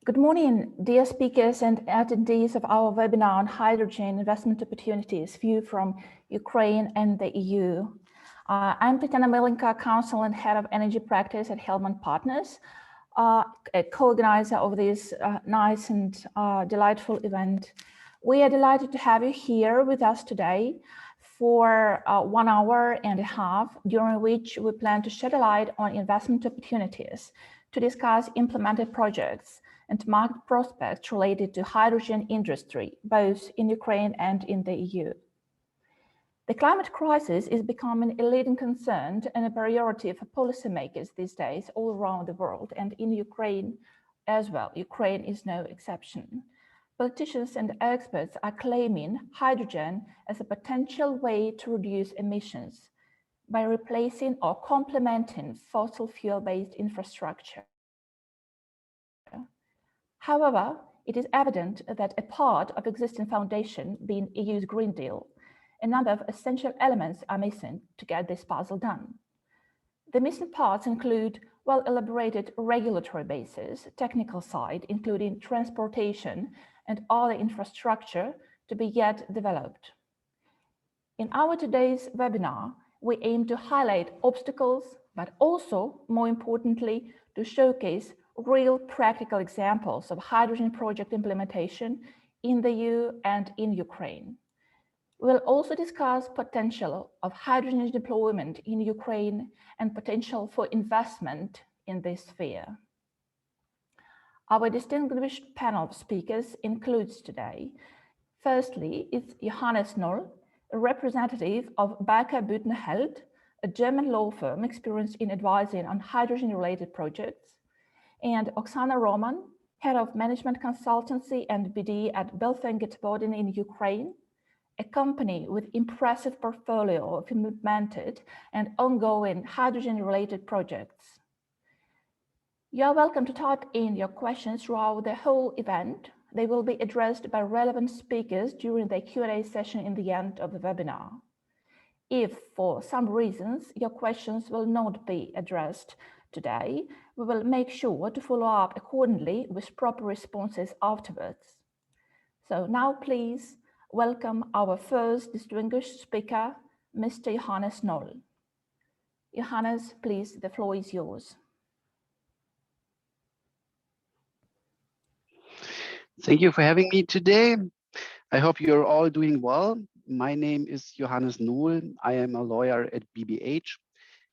Good morning, dear speakers and attendees of our webinar on hydrogen investment opportunities, view from Ukraine and the EU. I'm Tatiana Milenka, Counsel and Head of Energy Practice at Hillmont Partners, a co-organizer of this nice and delightful event. We are delighted to have you here with us today for 1 hour and a half, during which we plan to shed a light on investment opportunities, to discuss implemented projects and market prospects related to hydrogen industry, both in Ukraine and in the EU. The climate crisis is becoming a leading concern and a priority for policymakers these days all around the world, and in Ukraine as well. Ukraine is no exception. Politicians and experts are claiming hydrogen as a potential way to reduce emissions by replacing or complementing fossil fuel-based infrastructure. However, it is evident that a part of existing foundation, being EU's Green Deal, a number of essential elements are missing to get this puzzle done. The missing parts include well-elaborated regulatory basis, technical side, including transportation and other infrastructure to be yet developed. In our today's webinar, we aim to highlight obstacles, but also, more importantly, to showcase real practical examples of hydrogen project implementation in the EU and in Ukraine. We'll also discuss potential of hydrogen deployment in Ukraine and potential for investment in this sphere. Our distinguished panel of speakers includes today, firstly, is Johannes Noll, a representative of Becker Büttner Held, a German law firm experienced in advising on hydrogen-related projects, and Oksana Roman, Head of Management Consultancy and BD at Belfenget-Bodin in Ukraine, a company with impressive portfolio of implemented and ongoing hydrogen-related projects. You are welcome to type in your questions throughout the whole event. They will be addressed by relevant speakers during the Q&A session in the end of the webinar. If, for some reasons, your questions will not be addressed today, we will make sure to follow up accordingly with proper responses afterwards. So now please welcome our first distinguished speaker, Mr. Johannes Noll. Johannes, please, the floor is yours. Thank you for having me today. I hope you're all doing well. My name is Johannes Noll. I am a lawyer at BBH.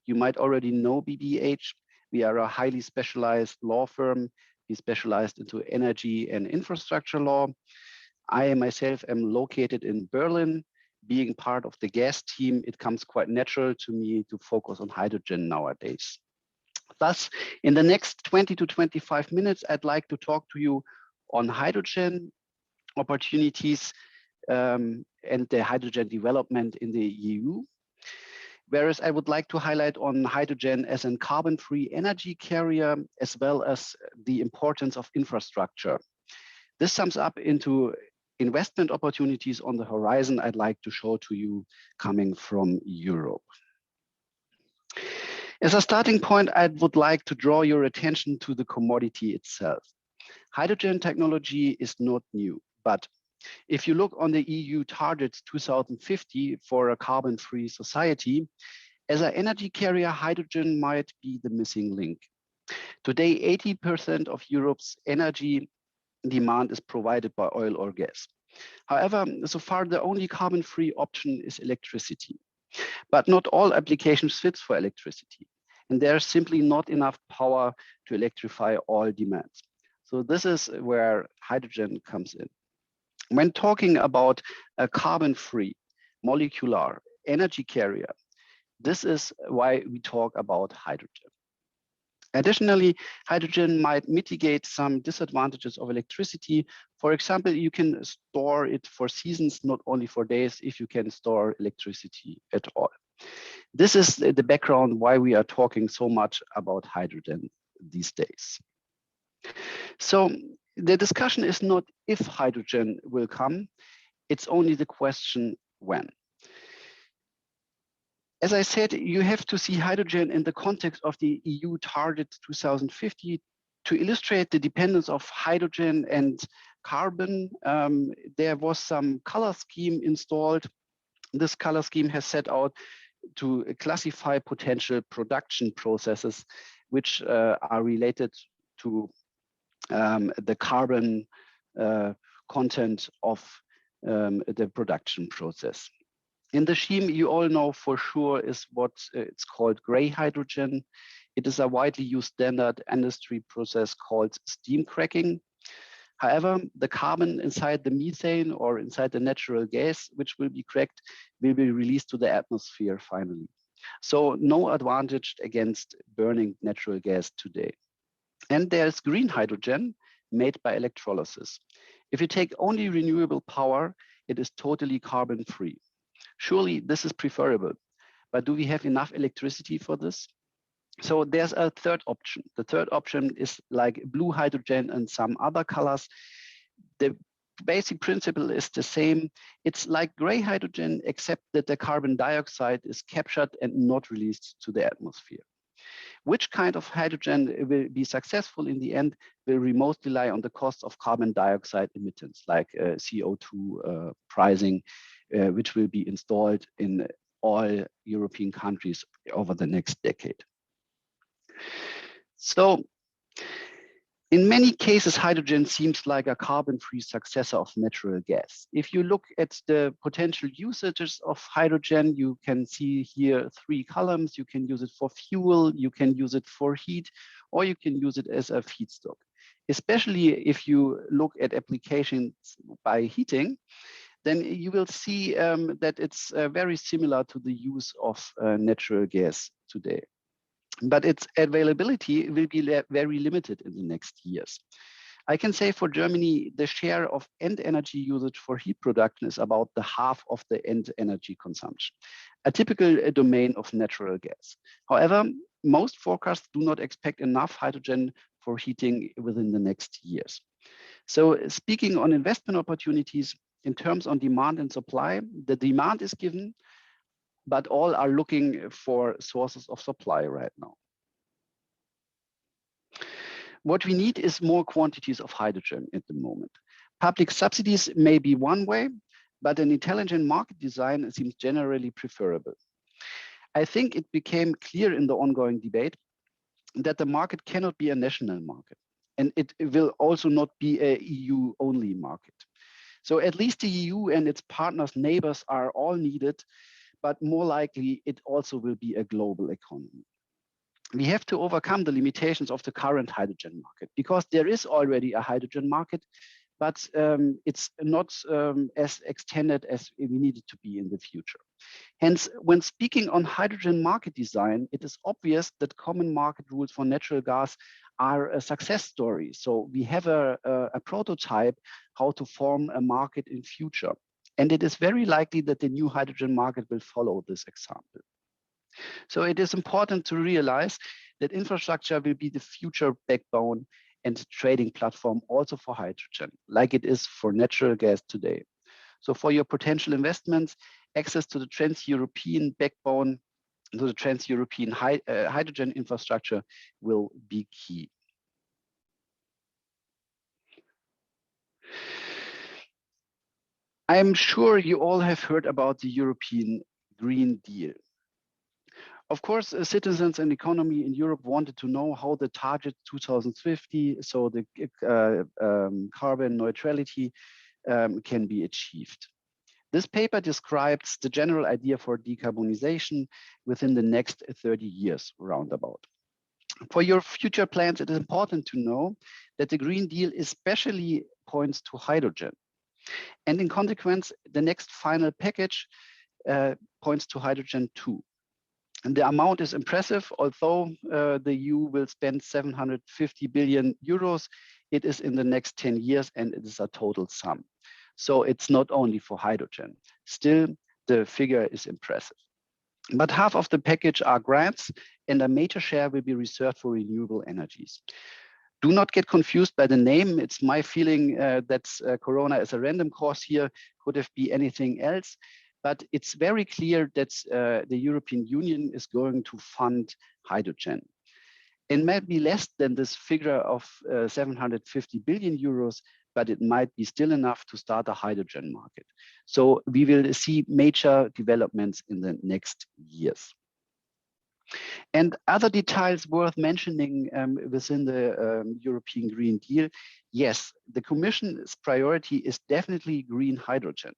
You might already know BBH. We are a highly specialized law firm. We specialized into energy and infrastructure law. I myself am located in Berlin. Being part of the gas team, it comes quite natural to me to focus on hydrogen nowadays. Thus, in the next 20 to 25 minutes, I'd like to talk to you on hydrogen opportunities and the hydrogen development in the EU. Whereas I would like to highlight on hydrogen as a carbon-free energy carrier, as well as the importance of infrastructure. This sums up into investment opportunities on the horizon I'd like to show to you coming from Europe. As a starting point, I would like to draw your attention to the commodity itself. Hydrogen technology is not new, but if you look on the EU targets 2050 for a carbon-free society, as an energy carrier, hydrogen might be the missing link. Today, 80% of Europe's energy demand is provided by oil or gas. However, so far the only carbon-free option is electricity. But not all applications fit for electricity, and there's simply not enough power to electrify all demands. So this is where hydrogen comes in. When talking about a carbon-free molecular energy carrier, this is why we talk about hydrogen. Additionally, hydrogen might mitigate some disadvantages of electricity. For example, you can store it for seasons, not only for days, if you can store electricity at all. This is the background why we are talking so much about hydrogen these days. So the discussion is not if hydrogen will come, it's only the question when. As I said, you have to see hydrogen in the context of the EU target 2050 To illustrate the dependence of hydrogen and carbon, there was some color scheme installed. This color scheme has set out to classify potential production processes which are related to the carbon content of the production process. In the scheme, you all know for sure is what it's called gray hydrogen. It is a widely used standard industry process called steam cracking. However, the carbon inside the methane or inside the natural gas, which will be cracked, will be released to the atmosphere finally. So no advantage against burning natural gas today. And there's green hydrogen made by electrolysis. If you take only renewable power, it is totally carbon free. Surely this is preferable, but do we have enough electricity for this? So there's a third option. The third option is like blue hydrogen and some other colors. The basic principle is the same. It's like gray hydrogen, except that the carbon dioxide is captured and not released to the atmosphere. Which kind of hydrogen will be successful in the end will mostly rely on the cost of carbon dioxide emittance, like CO2 pricing, which will be installed in all European countries over the next decade. So in many cases, hydrogen seems like a carbon-free successor of natural gas. If you look at the potential usages of hydrogen, you can see here 3 columns. You can use it for fuel, you can use it for heat, or you can use it as a feedstock. Especially if you look at applications by heating, then you will see that it's very similar to the use of natural gas today. But its availability will be very limited in the next years. I can say for Germany, the share of end energy usage for heat production is about the half of the end energy consumption, a typical domain of natural gas. However, most forecasts do not expect enough hydrogen for heating within the next years. So speaking on investment opportunities, in terms on demand and supply, the demand is given, but all are looking for sources of supply right now. What we need is more quantities of hydrogen at the moment. Public subsidies may be one way, but an intelligent market design seems generally preferable. I think it became clear in the ongoing debate that the market cannot be a national market, and it will also not be a EU-only market. So at least the EU and its partners, neighbors are all needed, but more likely it also will be a global economy. We have to overcome the limitations of the current hydrogen market because there is already a hydrogen market, but it's not as extended as we need it to be in the future. Hence, when speaking on hydrogen market design, it is obvious that common market rules for natural gas are a success story. So we have a prototype how to form a market in future. And it is very likely that the new hydrogen market will follow this example. So it is important to realize that infrastructure will be the future backbone and trading platform also for hydrogen, like it is for natural gas today. So for your potential investments, access to the trans-European backbone, to the trans-European hydrogen infrastructure will be key. I'm sure you all have heard about the European Green Deal. Of course, citizens and economy in Europe wanted to know how the target 2050, so the carbon neutrality, can be achieved. This paper describes the general idea for decarbonization within the next 30 years, roundabout. For your future plans, it is important to know that the Green Deal especially points to hydrogen. And in consequence, the next final package points to hydrogen too. And the amount is impressive. Although the EU will spend 750 billion euros, it is in the next 10 years and it is a total sum. So it's not only for hydrogen. Still, the figure is impressive. But half of the package are grants and a major share will be reserved for renewable energies. Do not get confused by the name. It's my feeling that Corona is a random course here, could have been anything else. But it's very clear that the European Union is going to fund hydrogen. It might be less than this figure of 750 billion euros, but it might be still enough to start a hydrogen market. So we will see major developments in the next years. And other details worth mentioning within the European Green Deal, yes, the Commission's priority is definitely green hydrogen,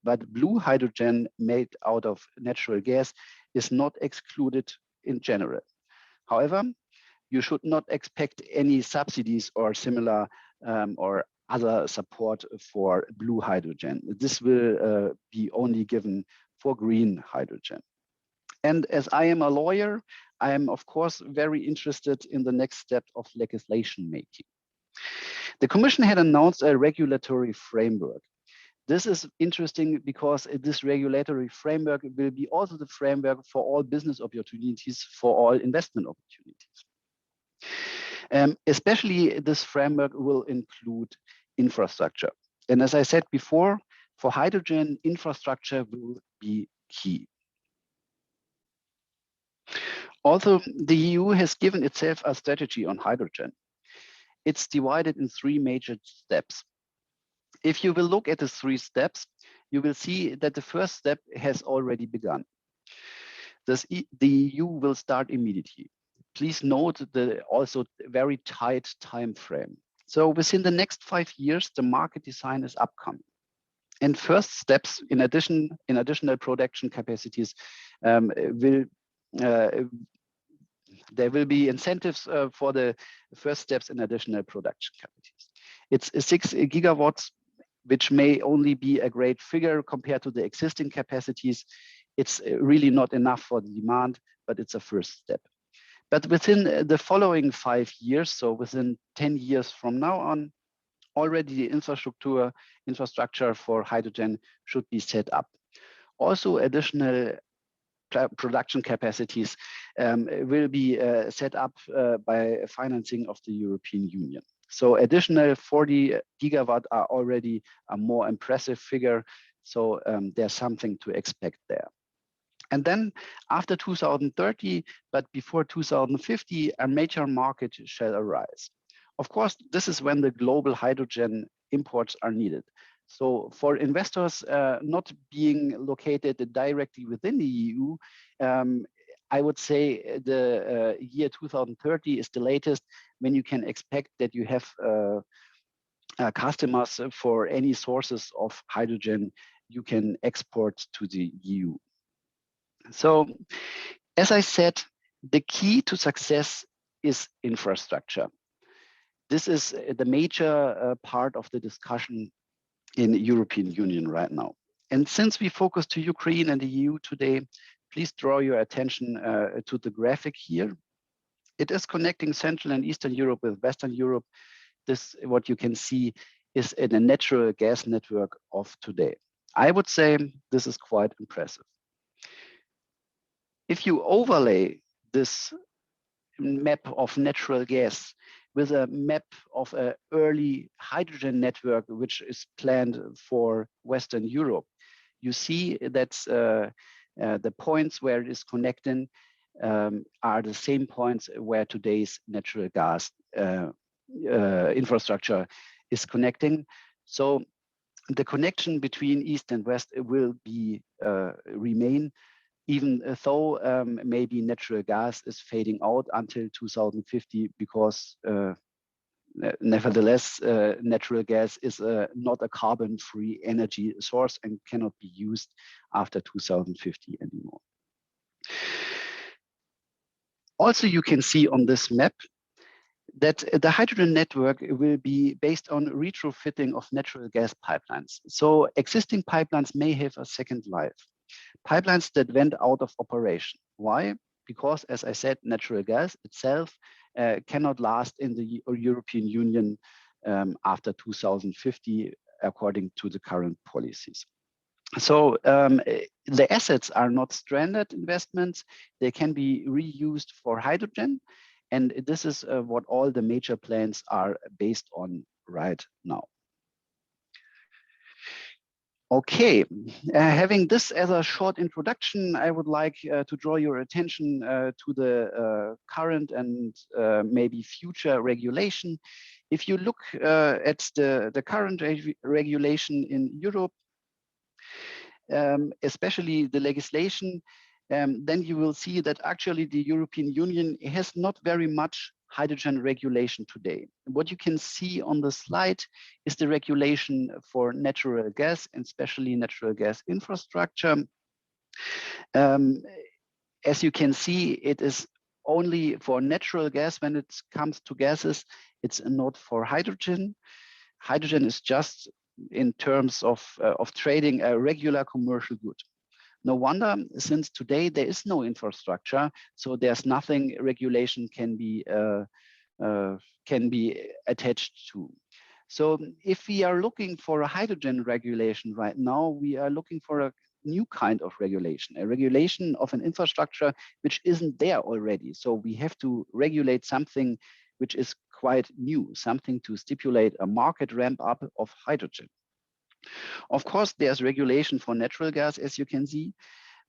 but blue hydrogen made out of natural gas is not excluded in general. However, you should not expect any subsidies or similar or other support for blue hydrogen. This will be only given for green hydrogen. And as I am a lawyer, I am of course very interested in the next step of legislation making. The Commission had announced a regulatory framework. This is interesting because this regulatory framework will be also the framework for all business opportunities, for all investment opportunities. Especially this framework will include infrastructure. And as I said before, for hydrogen, infrastructure will be key. Also, the EU has given itself a strategy on hydrogen. It's divided in 3 major steps. If you will look at the 3 steps, you will see that the first step has already begun. The EU will start immediately. Please note the also very tight time frame. So within the next 5 years, the market design is upcoming. And first steps, in additional production capacities, there will be incentives for the first steps in additional production capacities. It's 6 gigawatts, which may only be a great figure compared to the existing capacities. It's really not enough for the demand, but it's a first step. But within the following 5 years, so within 10 years from now on, already the infrastructure for hydrogen should be set up. Also, additional production capacities will be set up by financing of the European Union. So additional 40 gigawatt are already a more impressive figure. So there's something to expect there. And then after 2030, but before 2050, a major market shall arise. Of course, this is when the global hydrogen imports are needed. So for investors not being located directly within the EU, I would say the year 2030 is the latest when you can expect that you have customers for any sources of hydrogen you can export to the EU. So, as I said, the key to success is infrastructure. This is the major part of the discussion in the European Union right now. And since we focus to Ukraine and the EU today, please draw your attention to the graphic here. It is connecting Central and Eastern Europe with Western Europe. This, what you can see, is in a natural gas network of today. I would say this is quite impressive. If you overlay this map of natural gas with a map of an early hydrogen network, which is planned for Western Europe, you see that the points where it is connecting are the same points where today's natural gas infrastructure is connecting. So the connection between East and West will be remain, even though maybe natural gas is fading out until 2050, because nevertheless, natural gas is not a carbon-free energy source and cannot be used after 2050 anymore. Also, you can see on this map that the hydrogen network will be based on retrofitting of natural gas pipelines. So existing pipelines may have a second life. Pipelines that went out of operation. Why? Because, as I said, natural gas itself cannot last in the European Union after 2050, according to the current policies. So the assets are not stranded investments. They can be reused for hydrogen. And this is what all the major plans are based on right now. Okay, having this as a short introduction, I would like to draw your attention to the current and maybe future regulation. If you look at the current regulation in Europe, especially the legislation, then you will see that actually the European Union has not very much hydrogen regulation today. What you can see on the slide is the regulation for natural gas, and especially natural gas infrastructure. As you can see, it is only for natural gas when it comes to gases. It's not for hydrogen. Hydrogen is just in terms of trading a regular commercial good. No wonder, since today there is no infrastructure, so there's nothing regulation can be attached to. So if we are looking for a hydrogen regulation right now, we are looking for a new kind of regulation, a regulation of an infrastructure which isn't there already. So we have to regulate something which is quite new, something to stipulate a market ramp up of hydrogen. Of course, there's regulation for natural gas, as you can see,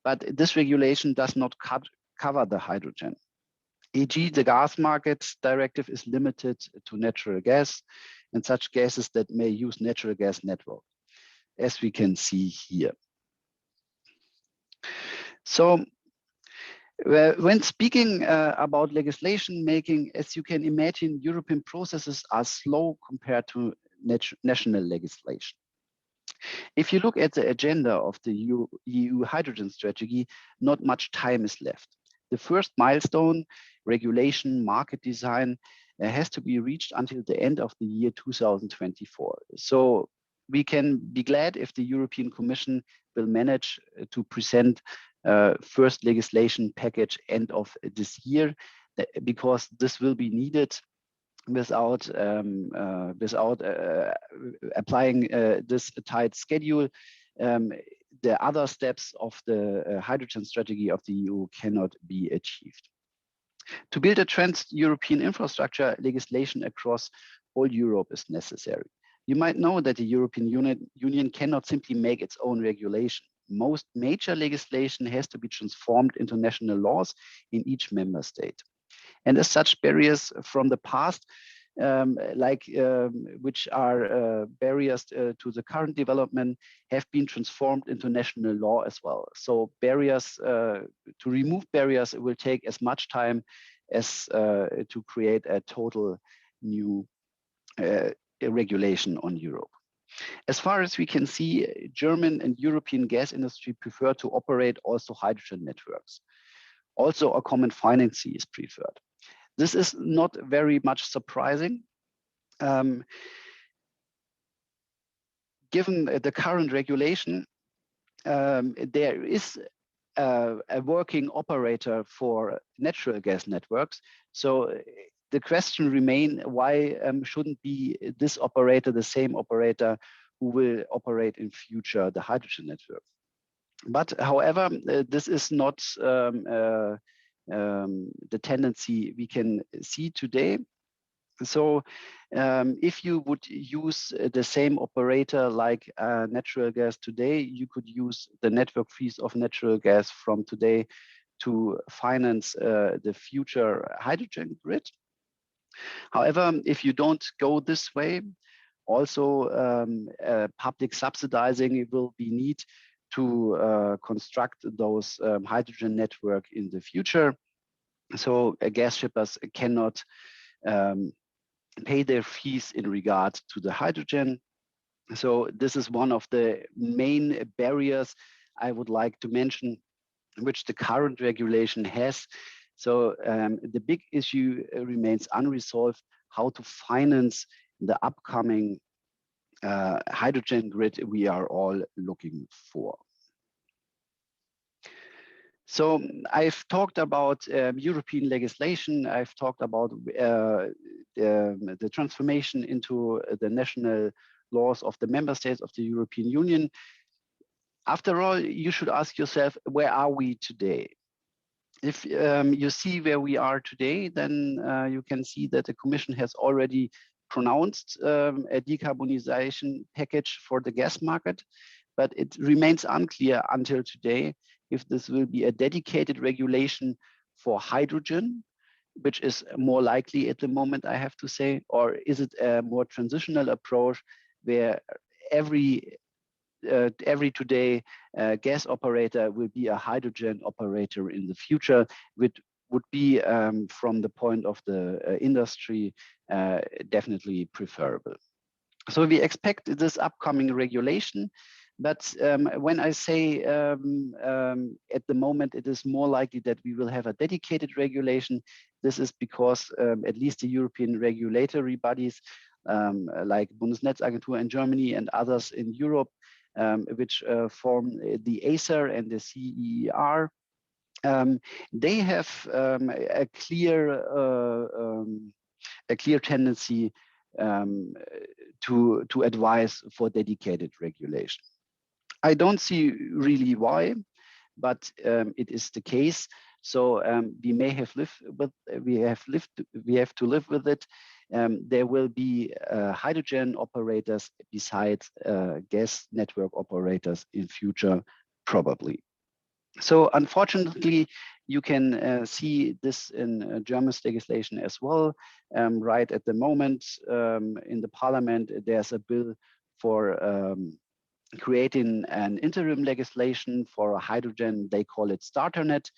but this regulation does not cover the hydrogen. E.g., the gas market directive is limited to natural gas and such gases that may use natural gas network, as we can see here. So when speaking about legislation making, as you can imagine, European processes are slow compared to national legislation. If you look at the agenda of the EU hydrogen strategy, not much time is left. The first milestone, regulation, market design, has to be reached until the end of the year 2024. So we can be glad if the European Commission will manage to present first legislation package end of this year, because this will be needed without applying this tight schedule. The other steps of the hydrogen strategy of the EU cannot be achieved. To build a trans-European infrastructure, legislation across all Europe is necessary. You might know that the European Union cannot simply make its own regulation. Most major legislation has to be transformed into national laws in each member state. And as such, barriers from the past, which are barriers to the current development, have been transformed into national law as well. So barriers, to remove barriers, will take as much time as to create a total new regulation on Europe. As far as we can see, German and European gas industry prefer to operate also hydrogen networks. Also, a common financing is preferred. This is not very much surprising. Given the current regulation, there is a working operator for natural gas networks. So the question remains, why shouldn't be this operator the same operator who will operate in future the hydrogen network? But however, this is not the tendency we can see today. So if you would use the same operator like natural gas today, you could use the network fees of natural gas from today to finance the future hydrogen grid. However, if you don't go this way, also public subsidizing will be needed to construct those hydrogen network in the future. So gas shippers cannot pay their fees in regard to the hydrogen. So this is one of the main barriers I would like to mention, which the current regulation has. So the big issue remains unresolved, how to finance the upcoming hydrogen grid we are all looking for. So I've talked about European legislation. I've talked about the transformation into the national laws of the member states of the European Union. After all, you should ask yourself, where are we today? If you see where we are today, then you can see that the Commission has already pronounced a decarbonization package for the gas market, but it remains unclear until today if this will be a dedicated regulation for hydrogen, which is more likely at the moment, I have to say, or is it a more transitional approach where every today gas operator will be a hydrogen operator in the future, which would be from the point of the industry definitely preferable. So we expect this upcoming regulation, but when I say at the moment it is more likely that we will have a dedicated regulation, this is because at least the European regulatory bodies like Bundesnetzagentur in Germany and others in Europe, which form the ACER and the CER, they have a clear tendency to advise for dedicated regulation. I don't see really why, but it is the case. So we have to live with it. There will be hydrogen operators besides gas network operators in future, probably. So unfortunately, you can see this in German legislation as well. Right at the moment in the parliament, there's a bill for creating an interim legislation for hydrogen. They call it StarterNet.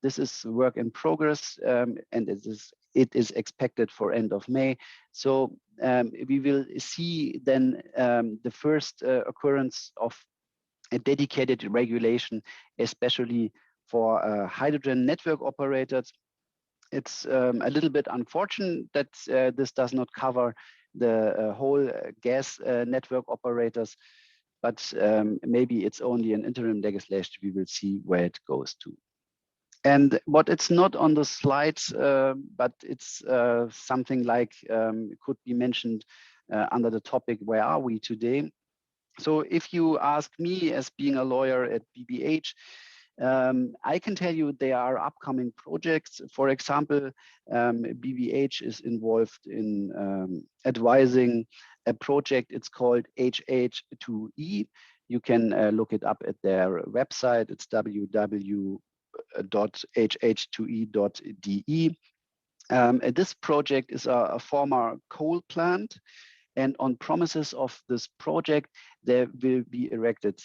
This is work in progress, and it is expected for end of May. So we will see then the first occurrence of a dedicated regulation, especially for hydrogen network operators. It's a little bit unfortunate that this does not cover the whole gas network operators, but maybe it's only an interim legislation. We will see where it goes to. And what it's not on the slides, but it's something like could be mentioned under the topic, where are we today? So if you ask me, as being a lawyer at BBH, I can tell you there are upcoming projects. For example, BBH is involved in advising a project. It's called HH2E. You can look it up at their website. It's www.hh2e.de. This project is a former coal plant. And on promises of this project, there will be erected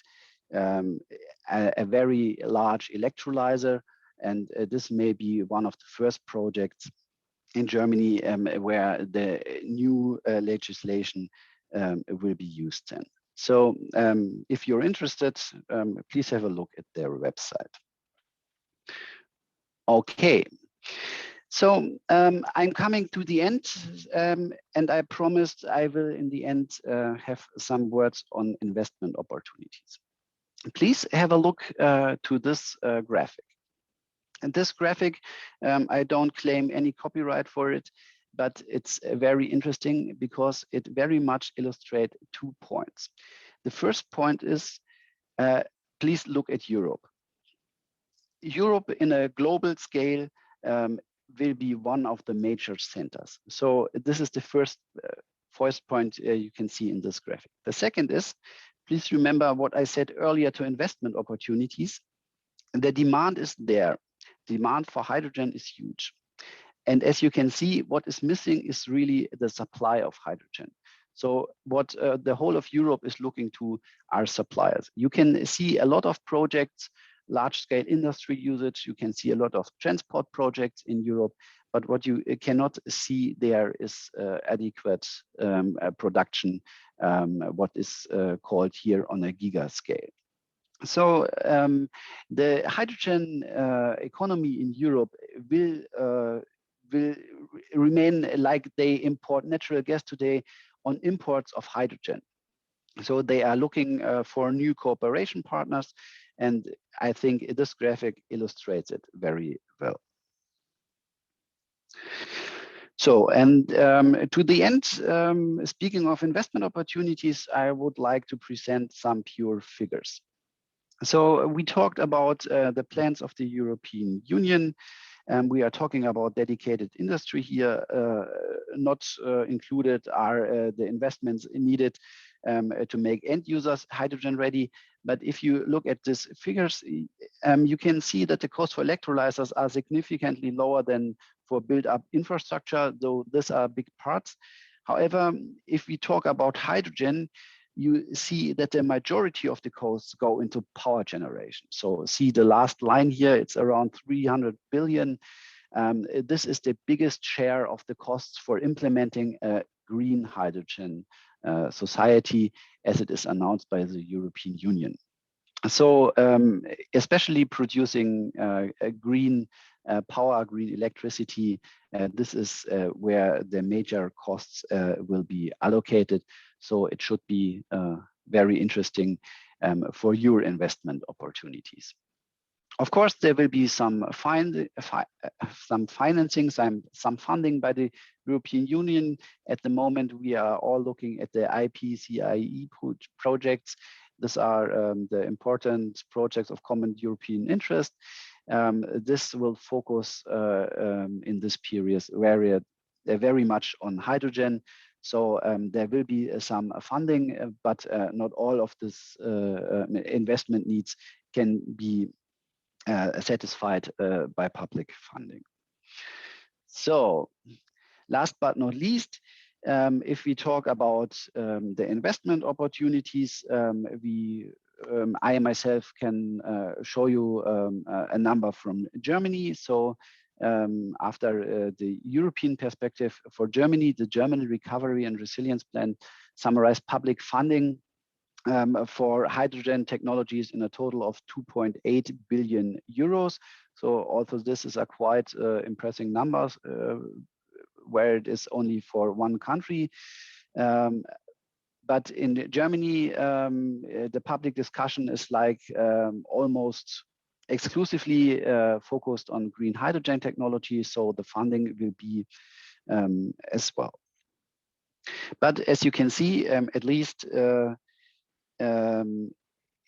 a very large electrolyzer. And this may be one of the first projects in Germany where the new legislation will be used then. So if you're interested, please have a look at their website. Okay. So I'm coming to the end, and I promised I will, in the end, have some words on investment opportunities. Please have a look to this graphic. And this graphic, I don't claim any copyright for it, but it's very interesting because it very much illustrates 2 points. The first point is, please look at Europe. Europe in a global scale will be one of the major centers. So this is the first point you can see in this graphic. The second is, please remember what I said earlier to investment opportunities. The demand is there. Demand for hydrogen is huge. And as you can see, what is missing is really the supply of hydrogen. So what the whole of Europe is looking to are suppliers. You can see a lot of projects, large-scale industry usage. You can see a lot of transport projects in Europe, but what you cannot see there is adequate production, what is called here on a giga scale. So the hydrogen economy in Europe will remain like they import natural gas today on imports of hydrogen. So they are looking for new cooperation partners, and I think this graphic illustrates it very well. So, and to the end, speaking of investment opportunities, I would like to present some pure figures. So we talked about the plans of the European Union. We are talking about dedicated industry here. Not included are the investments needed to make end users hydrogen ready. But if you look at these figures, you can see that the cost for electrolyzers are significantly lower than for build-up infrastructure, though these are big parts. However, if we talk about hydrogen, you see that the majority of the costs go into power generation. So see the last line here, it's around 300 billion. This is the biggest share of the costs for implementing a green hydrogen society as it is announced by the European Union. So especially producing green power, green electricity, this is where the major costs will be allocated. So it should be very interesting for your investment opportunities. Of course, there will be some financing, some funding by the European Union. At the moment, we are all looking at the IPCIE projects. These are the important projects of common European interest. This will focus in this period very much on hydrogen. So there will be some funding, but not all of this investment needs can be satisfied by public funding. So last but not least, if we talk about the investment opportunities, I myself can show you a number from Germany. So after the European perspective for Germany, the German Recovery and Resilience Plan summarized public funding for hydrogen technologies in a total of 2.8 billion euros. So also this is a quite impressive numbers where it is only for one country. But in Germany, the public discussion is like almost exclusively focused on green hydrogen technology. So the funding will be as well. But as you can see, at least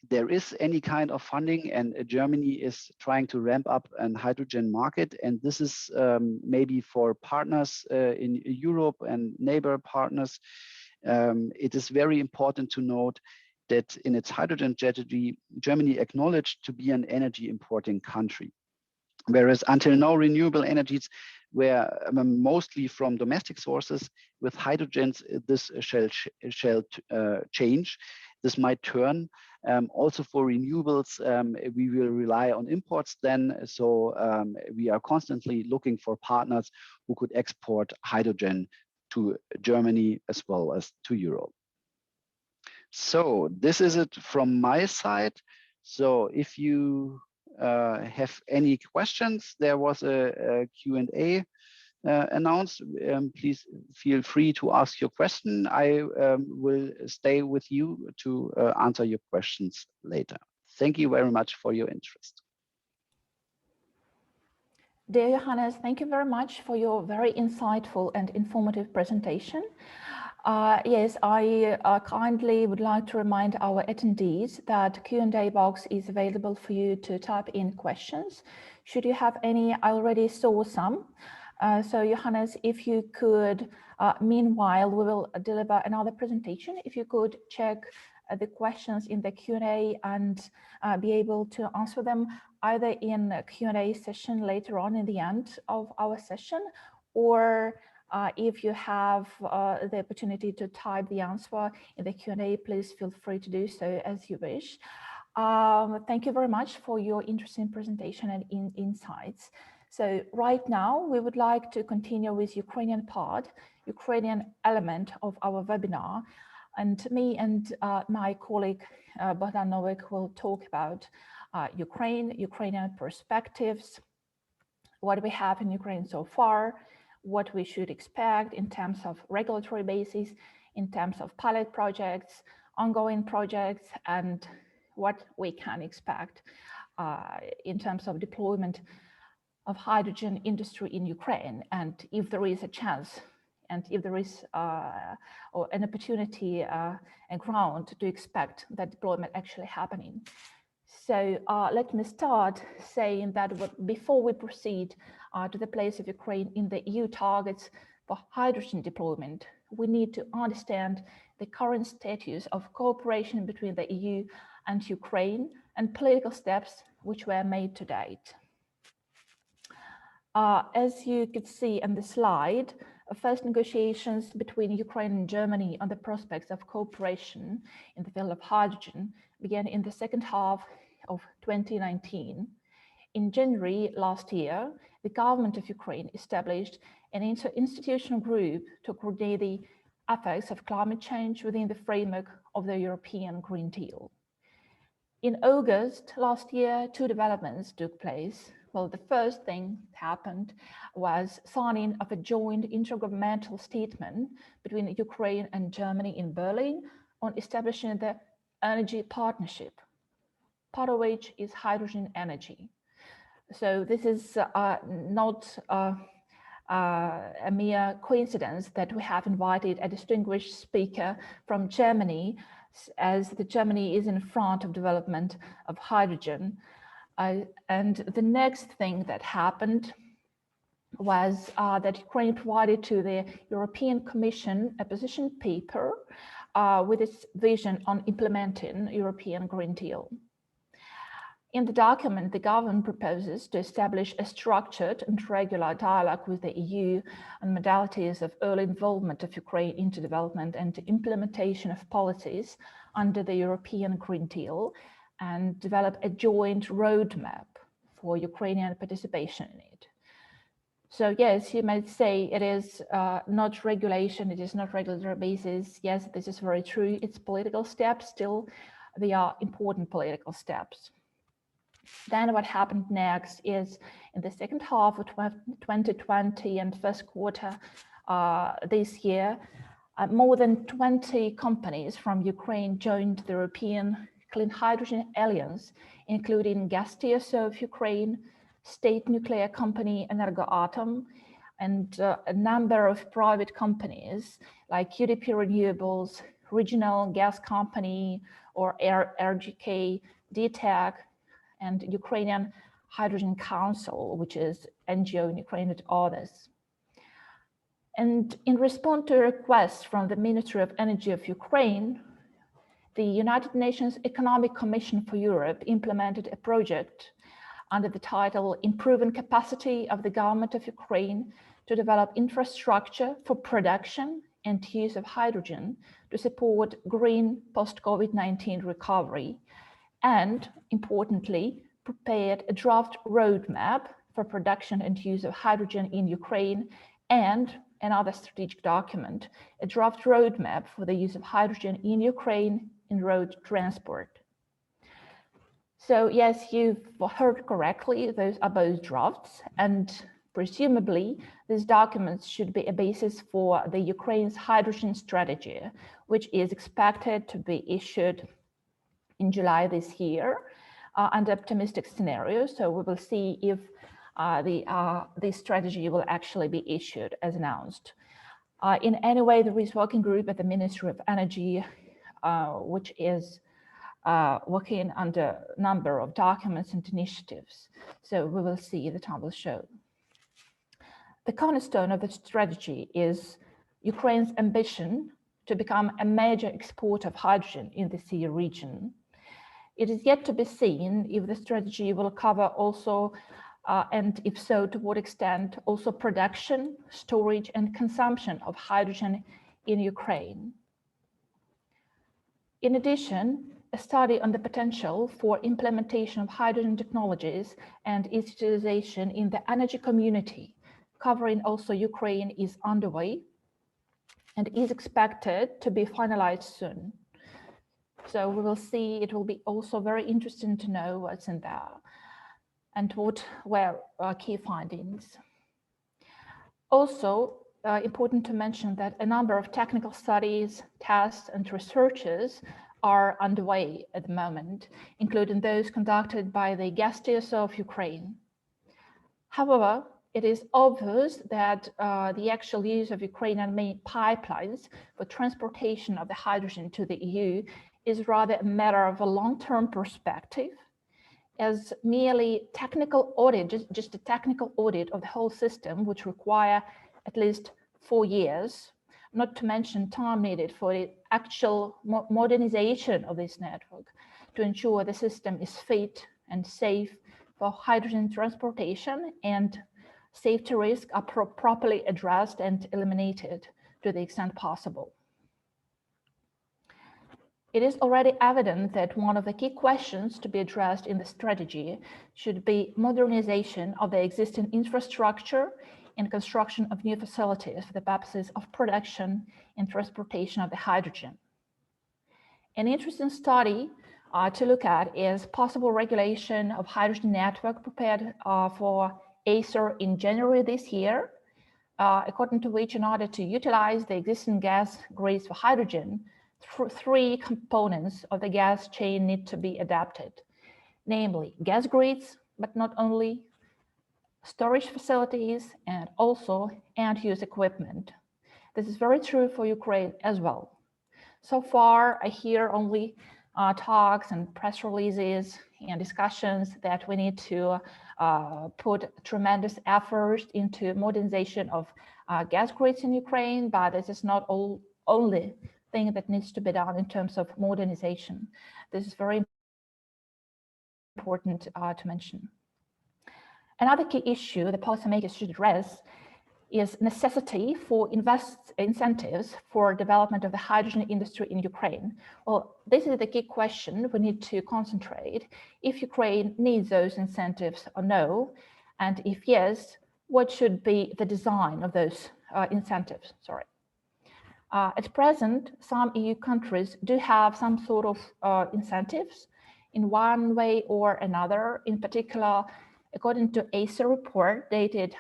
there is any kind of funding, and Germany is trying to ramp up a hydrogen market. And this is maybe for partners in Europe and neighbor partners. It is very important to note that in its hydrogen strategy, Germany acknowledged to be an energy importing country. Whereas until now, renewable energies were mostly from domestic sources. With hydrogens, this shall change. This might turn. Also for renewables, we will rely on imports then. So we are constantly looking for partners who could export hydrogen to Germany as well as to Europe. So this is it from my side. So if you have any questions, there was a Q&A announced. Please feel free to ask your question. I will stay with you to answer your questions later. Thank you very much for your interest. Dear Johannes, thank you very much for your very insightful and informative presentation. Yes, I kindly would like to remind our attendees that Q&A box is available for you to type in questions. Should you have any, I already saw some. So Johannes, if you could, meanwhile, we will deliver another presentation. If you could check the questions in the Q&A and be able to answer them either in a Q&A session later on in the end of our session, or if you have the opportunity to type the answer in the Q&A, please feel free to do so as you wish. Thank you very much for your interesting presentation and insights. So right now, we would like to continue with Ukrainian part, Ukrainian element of our webinar. And me and my colleague, Bogdan Novik, will talk about Ukraine, Ukrainian perspectives, what we have in Ukraine so far, what we should expect in terms of regulatory basis, in terms of pilot projects, ongoing projects, and what we can expect in terms of deployment of hydrogen industry in Ukraine, and if there is a chance, and if there is or an opportunity and ground to expect that deployment actually happening. So let me start saying that before we proceed to the place of Ukraine in the EU targets for hydrogen deployment, we need to understand the current status of cooperation between the EU and Ukraine and political steps which were made to date. As you could see on the slide, first negotiations between Ukraine and Germany on the prospects of cooperation in the field of hydrogen began in the second half of 2019. In January last year, the government of Ukraine established an interinstitutional group to coordinate the effects of climate change within the framework of the European Green Deal. In August last year, two developments took place. Well, the first thing that happened was signing of a joint intergovernmental statement between Ukraine and Germany in Berlin on establishing the energy partnership, part of which is hydrogen energy. So this is not a mere coincidence that we have invited a distinguished speaker from Germany, as Germany is in front of development of hydrogen. And the next thing that happened was that Ukraine provided to the European Commission a position paper with its vision on implementing European Green Deal. In the document, the government proposes to establish a structured and regular dialogue with the EU on modalities of early involvement of Ukraine into development and implementation of policies under the European Green Deal, and develop a joint roadmap for Ukrainian participation in it. So yes, you might say it is not regulation, it is not regulatory basis. Yes, this is very true. It's political steps, still they are important political steps. Then what happened next is in the second half of 2020 and first quarter this year, more than 20 companies from Ukraine joined the European Clean Hydrogen Alliance, including Gas TSO of Ukraine, state nuclear company Energoatom, and a number of private companies like UDP Renewables, Regional Gas Company, or RGK, DTEC, and Ukrainian Hydrogen Council, which is NGO in Ukraine, and others. And in response to a request from the Ministry of Energy of Ukraine, the United Nations Economic Commission for Europe implemented a project under the title Improving Capacity of the Government of Ukraine to develop infrastructure for production and use of hydrogen to support green post-COVID-19 recovery, and importantly, prepared a draft roadmap for production and use of hydrogen in Ukraine, and another strategic document, a draft roadmap for the use of hydrogen in Ukraine in road transport. So yes, you've heard correctly, those are both drafts, and presumably these documents should be a basis for the Ukraine's hydrogen strategy, which is expected to be issued in July this year under optimistic scenarios. So we will see if the strategy will actually be issued as announced. In any way, there is a working group at the Ministry of Energy, which is working under a number of documents and initiatives. So we will see, the time will show. The cornerstone of the strategy is Ukraine's ambition to become a major exporter of hydrogen in the CE region. It is yet to be seen if the strategy will cover also, and if so, to what extent, also production, storage, and consumption of hydrogen in Ukraine. In addition, a study on the potential for implementation of hydrogen technologies and its utilization in the energy community, covering also Ukraine, is underway and is expected to be finalized soon. So we will see, it will be also very interesting to know what's in there and what were key findings. Also, important to mention that a number of technical studies, tests, and researches are underway at the moment, including those conducted by the Gas TSO of Ukraine. However, it is obvious that the actual use of Ukrainian main pipelines for transportation of the hydrogen to the EU is rather a matter of a long-term perspective, as merely technical audit, just a technical audit of the whole system, which require at least 4 years, not to mention time needed for the actual modernization of this network to ensure the system is fit and safe for hydrogen transportation, and safety risks are properly addressed and eliminated to the extent possible. It is already evident that one of the key questions to be addressed in the strategy should be modernization of the existing infrastructure and construction of new facilities for the purposes of production and transportation of the hydrogen. An interesting study to look at is possible regulation of hydrogen network prepared for AEEC in January this year, according to which, in order to utilize the existing gas grids for hydrogen, three components of the gas chain need to be adapted, namely gas grids, but not only, storage facilities, and also end-use equipment. This is very true for Ukraine as well. So far, I hear only talks and press releases and discussions that we need to put tremendous effort into modernization of gas grids in Ukraine, but this is not only thing that needs to be done in terms of modernization. This is very important to mention. Another key issue the policymakers should address is necessity for incentives for development of the hydrogen industry in Ukraine. Well, this is the key question we need to concentrate: if Ukraine needs those incentives or no, and if yes, what should be the design of those incentives? At present, some EU countries do have some sort of incentives in one way or another. In particular, according to AEEC report dated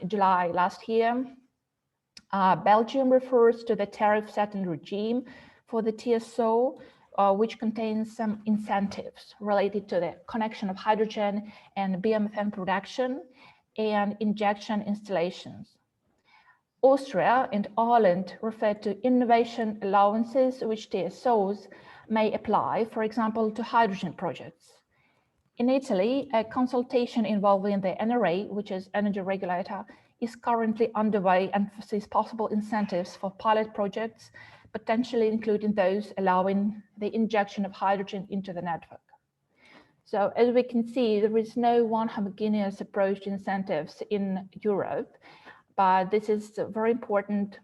July last year, Belgium refers to the tariff setting regime for the TSO, which contains some incentives related to the connection of hydrogen and BMFN production and injection installations. Austria and Ireland refer to innovation allowances, which TSOs may apply, for example, to hydrogen projects. In Italy, a consultation involving the NRA, which is energy regulator, is currently underway and foresees possible incentives for pilot projects, potentially including those allowing the injection of hydrogen into the network. So as we can see, there is no one homogeneous approach to incentives in Europe, but this is a very important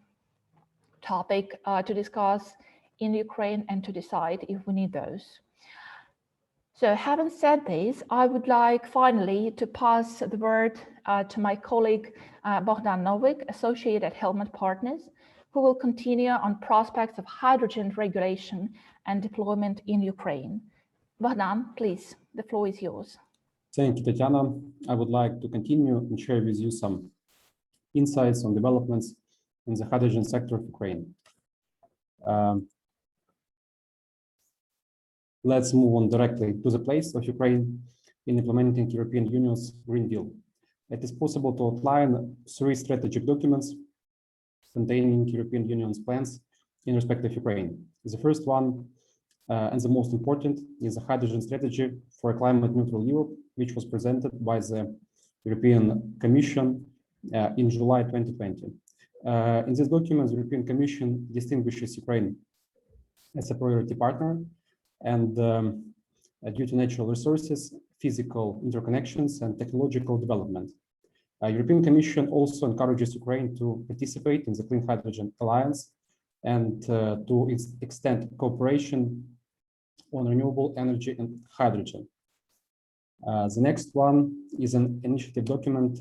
topic to discuss in Ukraine and to decide if we need those. So having said this, I would like finally to pass the word to my colleague Bogdan Novik, associate at Hillmont Partners, who will continue on prospects of hydrogen regulation and deployment in Ukraine. Bogdan, please, the floor is yours. Thank you, Tatiana. I would like to continue and share with you some insights on developments in the hydrogen sector of Ukraine. Let's move on directly to the place of Ukraine in implementing European Union's Green Deal. It is possible to outline three strategic documents containing European Union's plans in respect of Ukraine. The first one, and the most important, is the hydrogen strategy for a climate neutral Europe, which was presented by the European Commission in July 2020. In this document, the European Commission distinguishes Ukraine as a priority partner, and due to natural resources, physical interconnections, and technological development. European Commission also encourages Ukraine to participate in the Clean Hydrogen Alliance and to extend cooperation on renewable energy and hydrogen. The next one is an initiative document,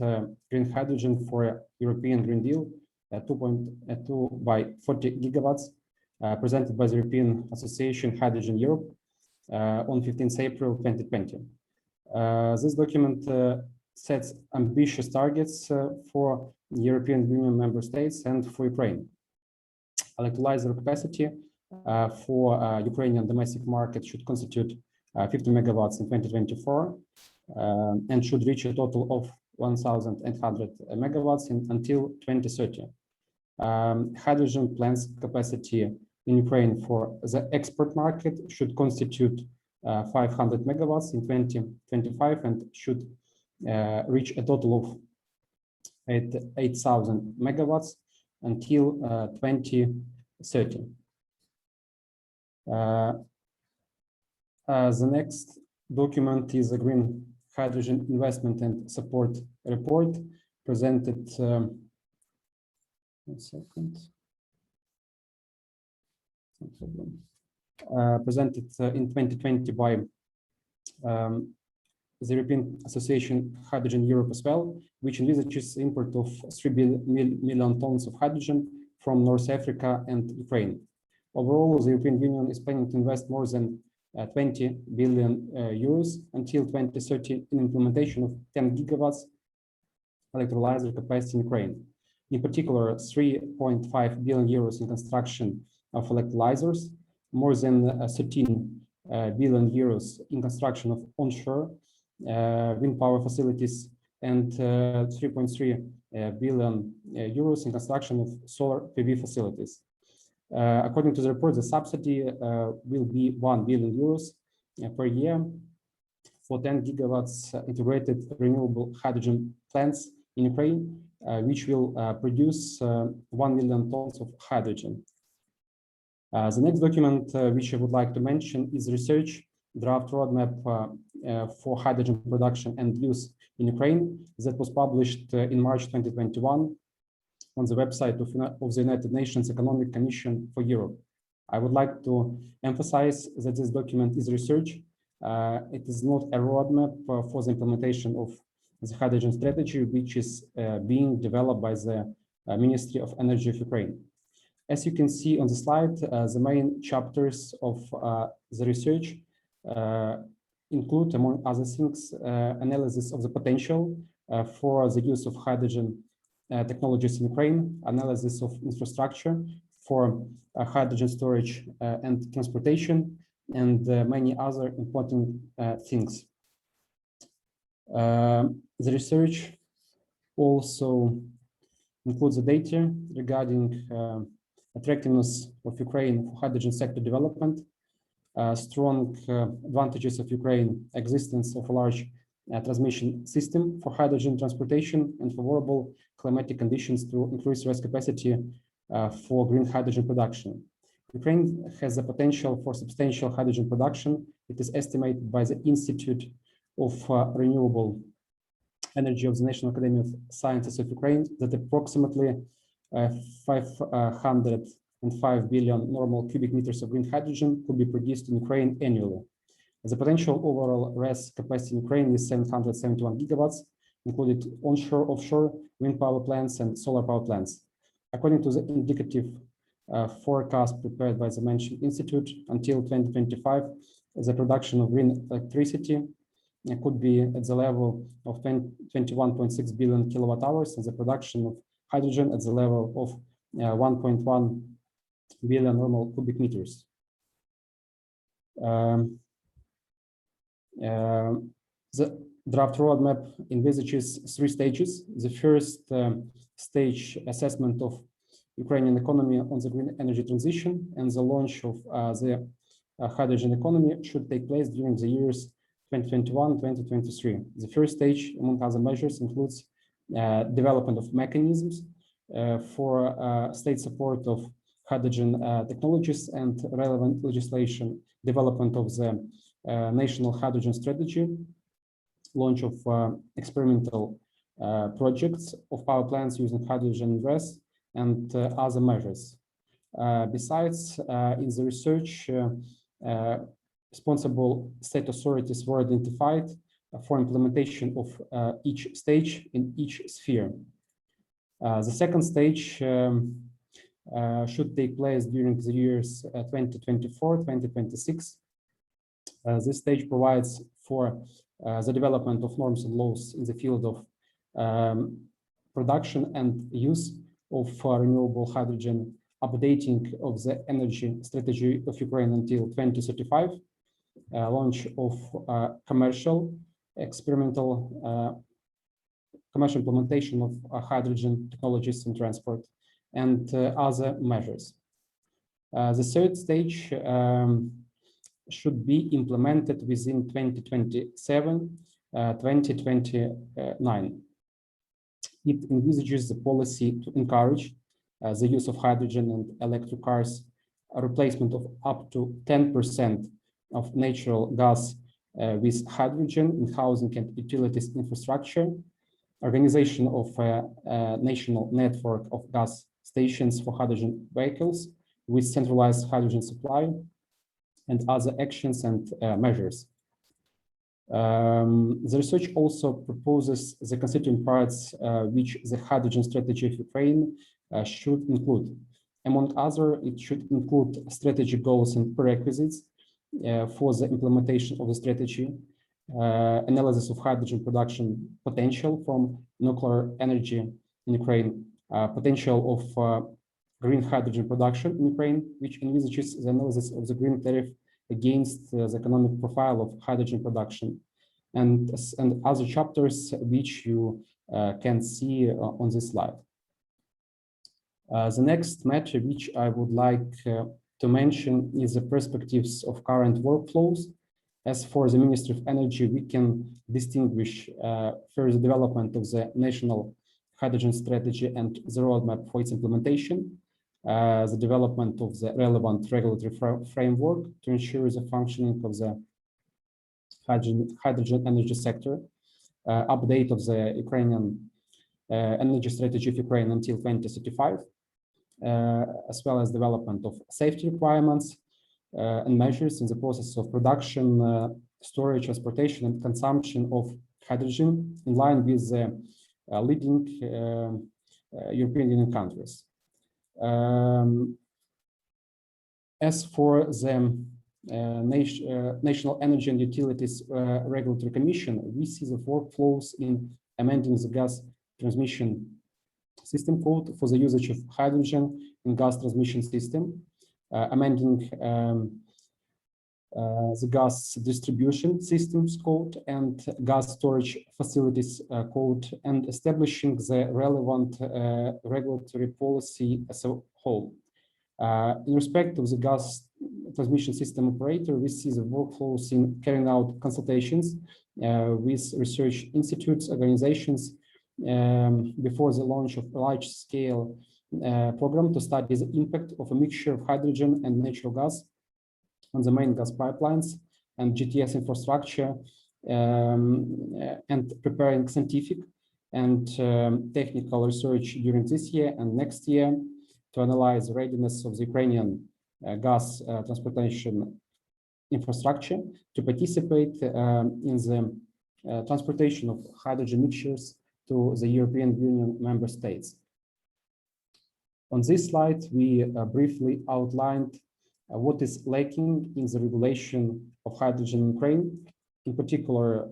Green Hydrogen for a European Green Deal, 2.2 by 40 gigawatts, presented by the European Association Hydrogen Europe on 15th April 2020. This document sets ambitious targets for European Union member states and for Ukraine. Electrolyzer capacity for Ukrainian domestic market should constitute 50 megawatts in 2024 and should reach a total of 1,800 megawatts until 2030. Hydrogen plants capacity in Ukraine for the export market should constitute 500 megawatts in 2025 and should reach a total of 8,000 megawatts until 2030. The next document is a Green Hydrogen Investment and Support Report presented, one second. No problem. Presented in 2020 by the European Association Hydrogen Europe as well, which envisages import of 3 million tons of hydrogen from North Africa and Ukraine. Overall, the European Union is planning to invest more than 20 billion euros until 2030 in implementation of 10 gigawatts electrolyzer capacity in Ukraine. In particular, 3.5 billion euros in construction of electrolyzers, more than 13 billion euros in construction of onshore wind power facilities, and 3.3 billion euros in construction of solar PV facilities. According to the report, the subsidy will be 1 billion euros per year for 10 gigawatts integrated renewable hydrogen plants in Ukraine, which will produce 1 million tons of hydrogen. The next document which I would like to mention is research draft roadmap for hydrogen production and use in Ukraine that was published in March 2021 on the website of the United Nations Economic Commission for Europe. I would like to emphasize that this document is research. It is not a roadmap for the implementation of the hydrogen strategy, which is being developed by the Ministry of Energy of Ukraine. As you can see on the slide, the main chapters of the research include, among other things, analysis of the potential for the use of hydrogen technologies in Ukraine, analysis of infrastructure for hydrogen storage and transportation, and many other important things. The research also includes the data regarding attractiveness of Ukraine for hydrogen sector development, strong advantages of Ukraine existence of a large transmission system for hydrogen transportation, and favorable climatic conditions to increase reserve capacity for green hydrogen production. Ukraine has the potential for substantial hydrogen production. It is estimated by the Institute of Renewable Energy of the National Academy of Sciences of Ukraine that approximately 505 billion normal cubic meters of green hydrogen could be produced in Ukraine annually. The potential overall RES capacity in Ukraine is 771 gigawatts, including onshore, offshore wind power plants and solar power plants. According to the indicative forecast prepared by the mentioned institute, until 2025, the production of green electricity could be at the level of 21.6 billion kilowatt hours, and the production of hydrogen at the level of 1.1 billion normal cubic meters. The draft roadmap envisages 3 stages. The first stage, assessment of Ukrainian economy on the green energy transition and the launch of the hydrogen economy, should take place during the years 2021-2023. The first stage, among other measures, includes development of mechanisms for state support of hydrogen technologies and relevant legislation, development of the national hydrogen strategy, launch of experimental projects of power plants using hydrogen RES, and other measures. Besides, in the research, responsible state authorities were identified for implementation of each stage in each sphere. The second stage should take place during the years 2024-2026. This stage provides for the development of norms and laws in the field of production and use of renewable hydrogen, updating of the energy strategy of Ukraine until 2035, launch of commercial implementation of hydrogen technologies in transport, and other measures. The third stage should be implemented within 2027-2029. It envisages the policy to encourage the use of hydrogen and electric cars, a replacement of up to 10% of natural gas with hydrogen in housing and utilities infrastructure, organization of a national network of gas stations for hydrogen vehicles with centralized hydrogen supply, and other actions and measures. The research also proposes the constituent parts which the hydrogen strategy of Ukraine should include. Among other, it should include strategic goals and prerequisites for the implementation of the strategy, analysis of hydrogen production potential from nuclear energy in Ukraine, potential of green hydrogen production in Ukraine, which envisages the analysis of the green tariff against the economic profile of hydrogen production, and other chapters which you can see on this slide. The next matter which I would like to mention is the perspectives of current workflows. As for the Ministry of Energy, we can distinguish further development of the national hydrogen strategy and the roadmap for its implementation, the development of the relevant regulatory framework to ensure the functioning of the hydrogen energy sector, update of the Ukrainian energy strategy of Ukraine until 2035, as well as development of safety requirements and measures in the process of production, storage, transportation, and consumption of hydrogen in line with the leading European Union countries. As for the National Energy and Utilities Regulatory Commission, we see the workflows in amending the gas transmission system code for the usage of hydrogen in gas transmission system, amending the gas distribution systems code and gas storage facilities code, and establishing the relevant regulatory policy as a whole. In respect of the gas transmission system operator, we see the workflows in carrying out consultations with research institutes, organizations, before the launch of a large-scale program to study the impact of a mixture of hydrogen and natural gas on the main gas pipelines and GTS infrastructure, and preparing scientific and technical research during this year and next year to analyze the readiness of the Ukrainian gas transportation infrastructure to participate in the transportation of hydrogen mixtures to the European Union member states. On this slide, we briefly outlined what is lacking in the regulation of hydrogen in Ukraine, in particular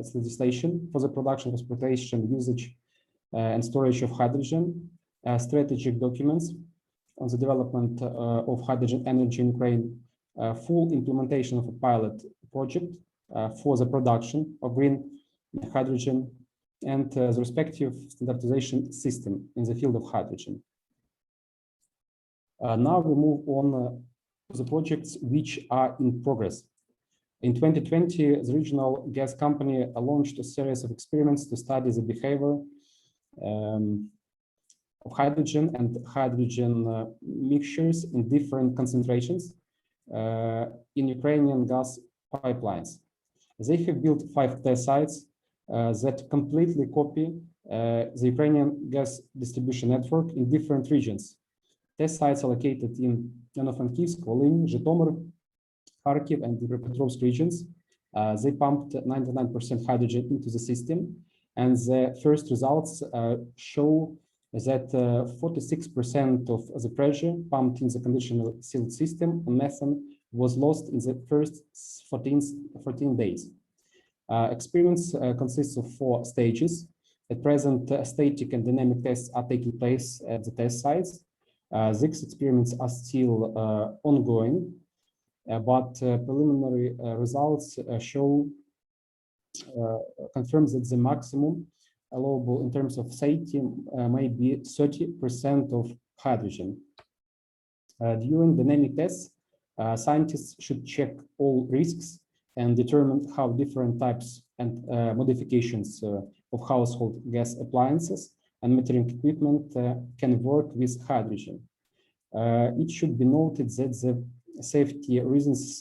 its legislation for the production, transportation, usage, and storage of hydrogen, strategic documents on the development of hydrogen energy in Ukraine, full implementation of a pilot project for the production of green hydrogen, and the respective standardization system in the field of hydrogen. Now we move on to the projects which are in progress. In 2020, the regional gas company launched a series of experiments to study the behavior of hydrogen and hydrogen mixtures in different concentrations in Ukrainian gas pipelines. They have built 5 test sites that completely copy the Ukrainian gas distribution network in different regions. Test sites are located in Ivano-Frankivsk, Volyn, Zhytomyr, Kharkiv, and the Dnipropetrovsk regions. They pumped 99% hydrogen into the system, and the first results show that 46% of the pressure pumped in the conditional sealed system on methane was lost in the first 14 days. Experiments consists of 4 stages. At present, static and dynamic tests are taking place at the test sites. These experiments are still ongoing, but preliminary results confirm that the maximum allowable in terms of safety may be 30% of hydrogen. During dynamic tests, scientists should check all risks and determine how different types and modifications of household gas appliances and metering equipment can work with hydrogen. It should be noted that the safety reasons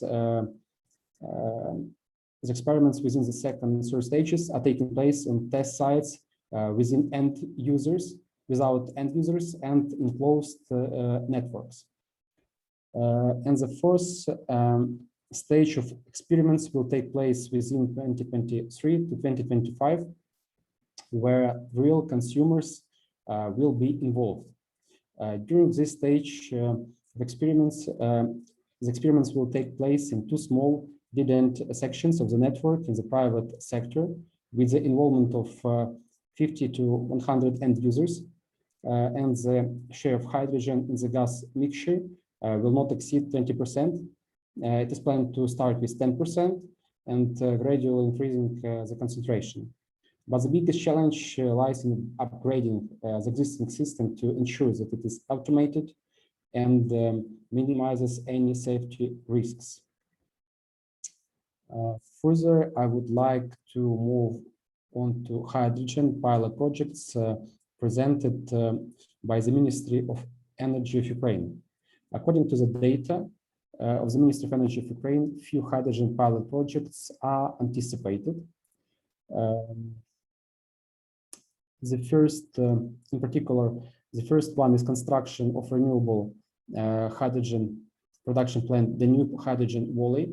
the experiments within the second and third stages are taking place on test sites without end users and in closed networks. And the fourth stage of experiments will take place within 2023 to 2025, where real consumers will be involved. During this stage of experiments, the experiments will take place in two small dead-end sections of the network in the private sector, with the involvement of 50 to 100 end users, and the share of hydrogen in the gas mixture will not exceed 20%. It is planned to start with 10% and gradually increasing the concentration. But the biggest challenge lies in upgrading the existing system to ensure that it is automated and minimizes any safety risks. Further, I would like to move on to hydrogen pilot projects presented by the Ministry of Energy of Ukraine. According to the data of the Ministry of Energy of Ukraine, few hydrogen pilot projects are anticipated. The first, in particular, the first one is construction of renewable hydrogen production plant, the new hydrogen Valley.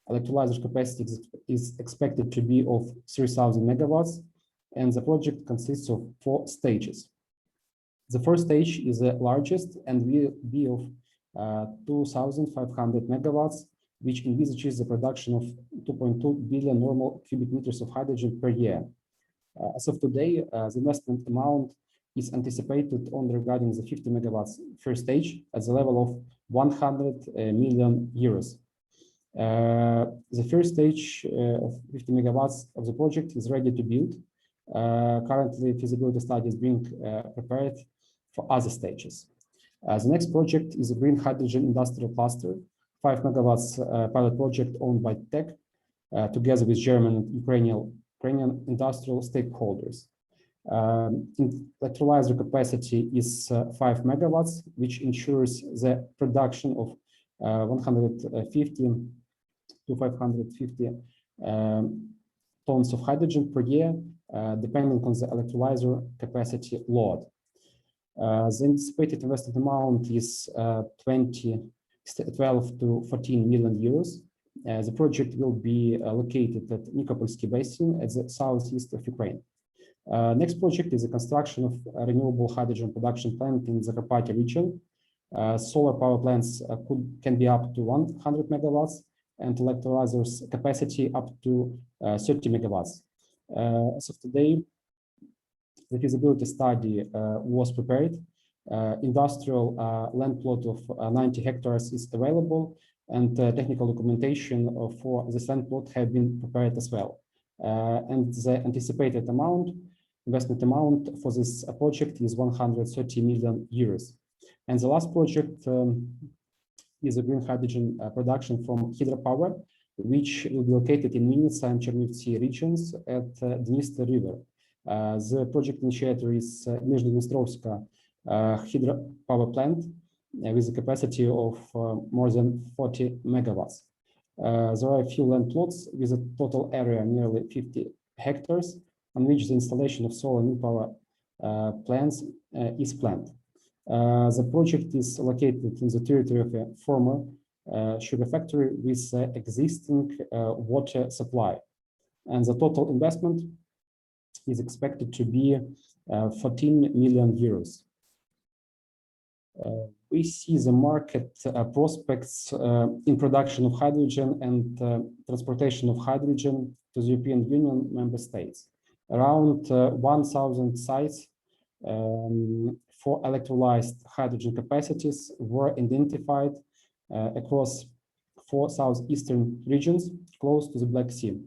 Electrolyzer capacity is expected to be of 3,000 megawatts, and the project consists of 4 stages. The first stage is the largest and will be of 2,500 megawatts, which envisages the production of 2.2 billion normal cubic meters of hydrogen per year. As of today, the investment amount is anticipated only regarding the 50 megawatts first stage at the level of 100 million euros. The first stage of 50 megawatts of the project is ready to build. Currently, feasibility study is being prepared for other stages. The next project is a green hydrogen industrial cluster, 5 megawatts pilot project owned by TEC, together with German and Ukrainian industrial stakeholders. Electrolyzer capacity is 5 megawatts, which ensures the production of 150 to 550 tons of hydrogen per year, depending on the electrolyzer capacity load. The anticipated investment amount is 12 to 14 million euros. The project will be located at Nikopolsky Basin at the southeast of Ukraine. Next project is the construction of a renewable hydrogen production plant in the Zakarpattia region. Solar power plants can be up to 100 megawatts, and electrolyzers capacity up to 30 megawatts. As of today, the feasibility study was prepared. Industrial land plot of 90 hectares is available, and technical documentation for this land plot have been prepared as well. And the anticipated investment amount for this project is 130 million euros. And the last project is a green hydrogen production from hydropower, which will be located in Vinnytsia and Chernivtsi regions at Dniester River. The project initiator is Nizhnednestrovska hydropower plant with a capacity of more than 40 megawatts. There are a few land plots with a total area nearly 50 hectares on which the installation of solar and wind power plants is planned. The project is located in the territory of a former sugar factory with existing water supply. And the total investment is expected to be 14 million euros. We see the market prospects in production of hydrogen and transportation of hydrogen to the European Union member states. Around 1,000 sites for electrolyzed hydrogen capacities were identified across 4 southeastern regions close to the Black Sea: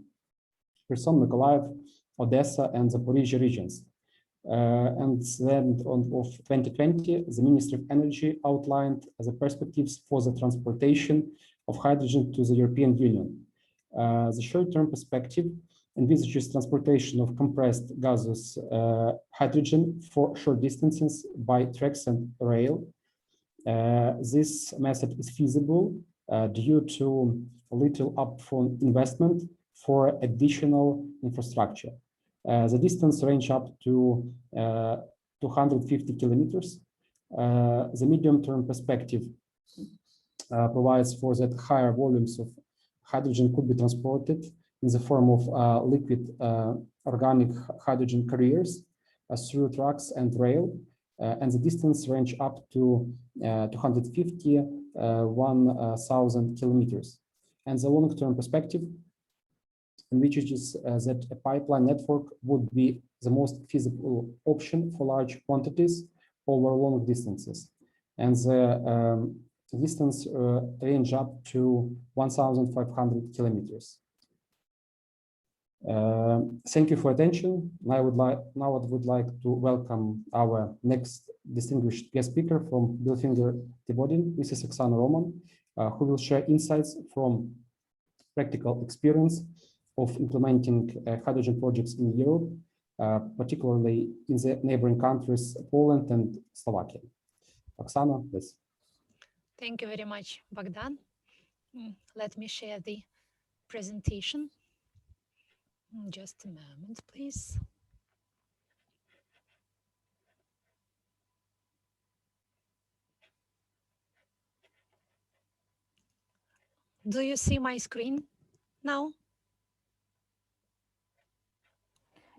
Kherson, Mykolaiv, Odessa, and Zaporizhia regions. And then of 2020, the Ministry of Energy outlined the perspectives for the transportation of hydrogen to the European Union. The short-term perspective envisages transportation of compressed gaseous hydrogen for short distances by tracks and rail. This method is feasible due to little upfront investment for additional infrastructure. The distance range up to 250 kilometers. The medium-term perspective provides for that higher volumes of hydrogen could be transported in the form of liquid organic hydrogen carriers through trucks and rail, and the distance range up to 250, 1,000 kilometers. And the long-term perspective envisages that a pipeline network would be the most feasible option for large quantities over long distances. And the distance range up to 1,500 kilometers. Thank you for attention. I would like to welcome our next distinguished guest speaker from Bilfinger Tibodin, Mrs. Oksana Roman, who will share insights from practical experience of implementing hydrogen projects in Europe, particularly in the neighboring countries, Poland and Slovakia. Oksana, please. Thank you very much, Bogdan. Let me share the presentation. Just a moment, please. Do you see my screen now?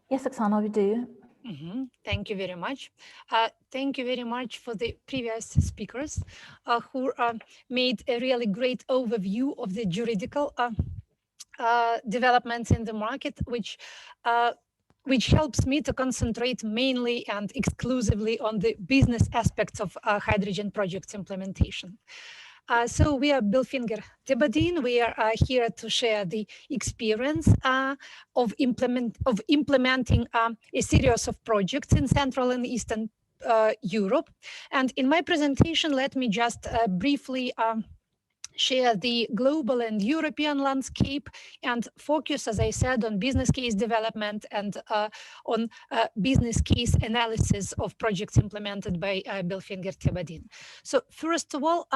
Yes, Oksana, we do. Thank you very much. Thank you very much for the previous speakers who made a really great overview of the juridical developments in the market, which helps me to concentrate mainly and exclusively on the business aspects of hydrogen projects implementation. So we are Bilfinger Tibodin. We are here to share the experience of implementing a series of projects in Central and Eastern Europe. And in my presentation, let me just briefly share the global and European landscape and focus, as I said, on business case development and on business case analysis of projects implemented by Bilfinger Tibodin. So first of all,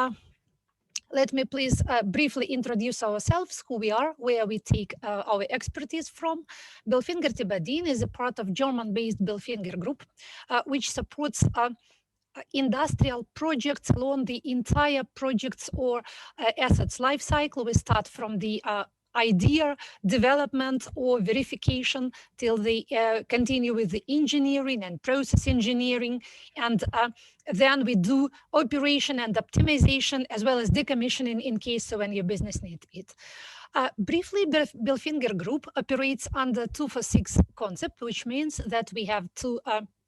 let me please briefly introduce ourselves, who we are, where we take our expertise from. Bilfinger Tibodin is a part of German-based Bilfinger Group, which supports industrial projects along the entire projects or assets life cycle. We start from the idea, development or verification till they continue with the engineering and process engineering. And then we do operation and optimization as well as decommissioning in case so when your business needs it. Briefly, Bilfinger Group operates under 2-for-6 concept, which means that we have two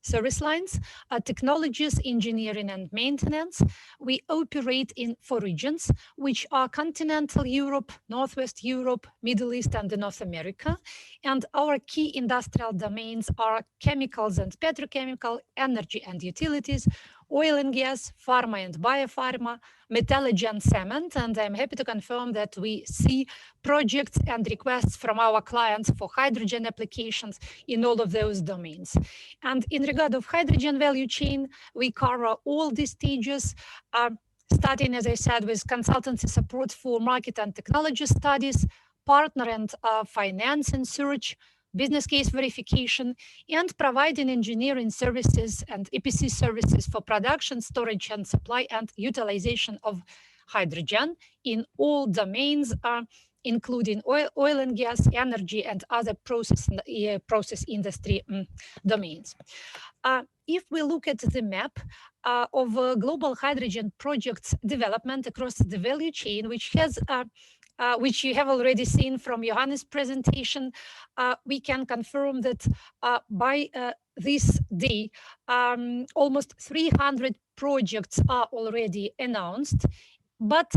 service lines, technologies, engineering and maintenance. We operate in 4 regions, which are continental Europe, Northwest Europe, Middle East and North America. And our key industrial domains are chemicals and petrochemical, energy and utilities, oil and gas, pharma and biopharma, metallurgy and cement. And I'm happy to confirm that we see projects and requests from our clients for hydrogen applications in all of those domains. And in regard of hydrogen value chain, we cover all these stages, starting, as I said, with consultancy support for market and technology studies, partner and finance and search, business case verification, and providing engineering services and EPC services for production, storage, and supply and utilization of hydrogen in all domains, including oil and gas, energy, and other process industry domains. If we look at the map of global hydrogen projects development across the value chain, which you have already seen from Johannes' presentation, we can confirm that by this day, almost 300 projects are already announced. But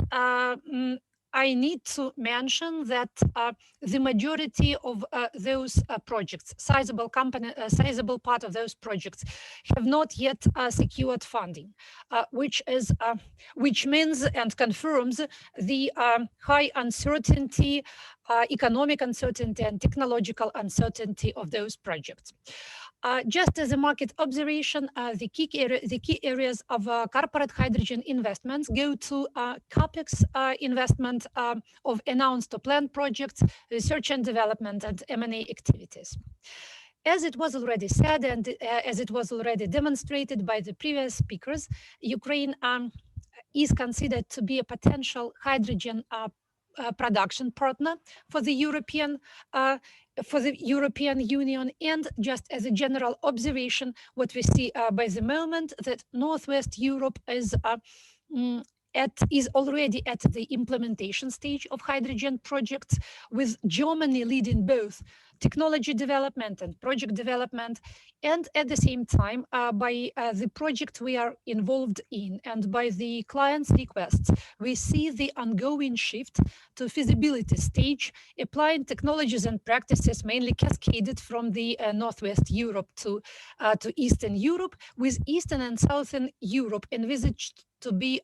I need to mention that the majority of those projects, sizable part of those projects, have not yet secured funding, which means and confirms the high uncertainty economic uncertainty and technological uncertainty of those projects. Just as a market observation, the key areas of corporate hydrogen investments go to CapEx investment of announced or planned projects, research and development, and M&A activities. As it was already said and as it was already demonstrated by the previous speakers, Ukraine is considered to be a potential hydrogen production partner for the European Union. And just as a general observation, what we see by the moment that Northwest Europe is already at the implementation stage of hydrogen projects, with Germany leading both technology development and project development, and at the same time by the project we are involved in and by the client's requests, we see the ongoing shift to feasibility stage, applying technologies and practices mainly cascaded from the Northwest Europe to Eastern Europe, with Eastern and Southern Europe envisaged to be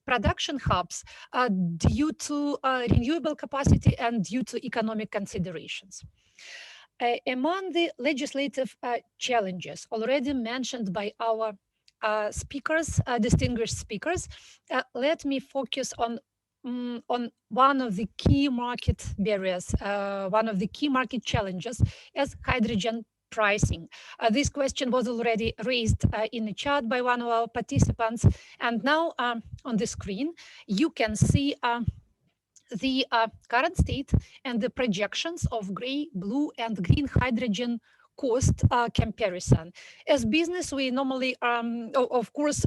production hubs due to renewable capacity and due to economic considerations. Among the legislative challenges already mentioned by our distinguished speakers, let me focus on one of the key market barriers, one of the key market challenges as hydrogen pricing. This question was already raised in the chat by one of our participants, and now on the screen you can see the current state and the projections of gray, blue, and green hydrogen cost comparison. As business, we normally, of course,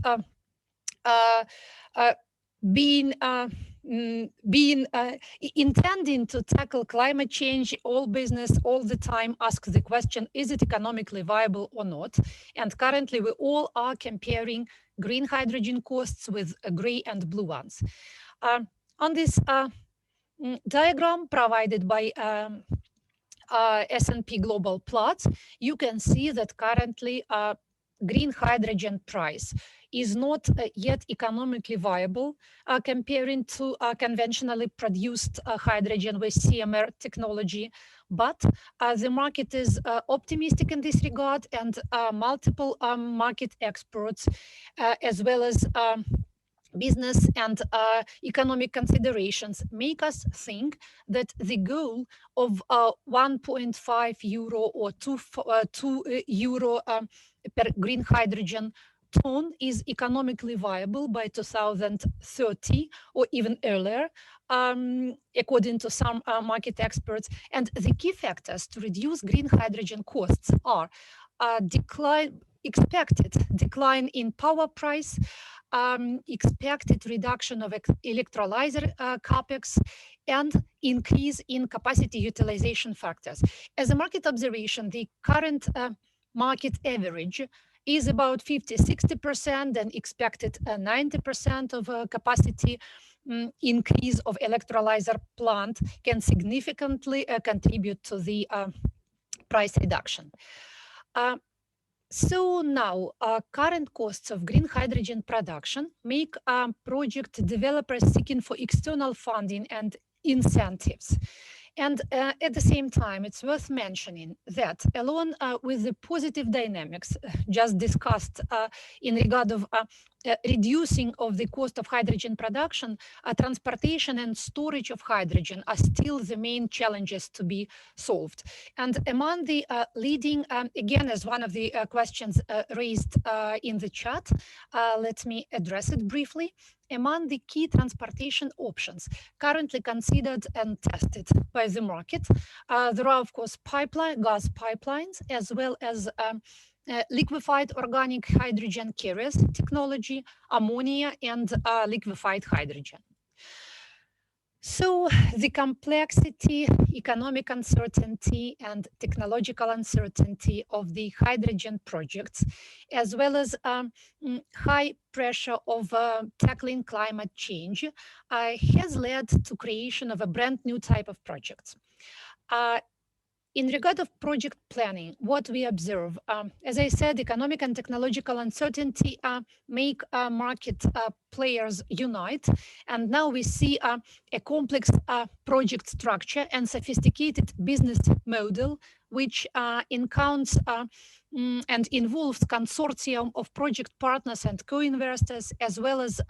intending to tackle climate change, all business all the time ask the question, is it economically viable or not? And currently we all are comparing green hydrogen costs with gray and blue ones. On this diagram provided by S&P Global Platts, you can see that currently green hydrogen price is not yet economically viable comparing to conventionally produced hydrogen with CMR technology. But the market is optimistic in this regard, and multiple market experts as well as business and economic considerations make us think that the goal of 1.5 euro or 2 euro per green hydrogen ton is economically viable by 2030 or even earlier, according to some market experts. And the key factors to reduce green hydrogen costs are expected decline in power price, expected reduction of electrolyzer capex, and increase in capacity utilization factors. As a market observation, the current market average is about 50-60%, and expected 90% of capacity increase of electrolyzer plant can significantly contribute to the price reduction. So now, current costs of green hydrogen production make project developers seeking for external funding and incentives. And at the same time, it's worth mentioning that along with the positive dynamics just discussed in regard of reducing of the cost of hydrogen production, transportation and storage of hydrogen are still the main challenges to be solved. And among the leading, again, as one of the questions raised in the chat, let me address it briefly. Among the key transportation options currently considered and tested by the market, there are, of course, gas pipelines, as well as liquefied organic hydrogen carriers technology, ammonia, and liquefied hydrogen. So the complexity, economic uncertainty, and technological uncertainty of the hydrogen projects, as well as high pressure of tackling climate change, has led to creation of a brand new type of projects. In regard of project planning, what we observe, as I said, economic and technological uncertainty make market players unite. And now we see a complex project structure and sophisticated business model, which encounters and involves consortium of project partners and co-investors, as well as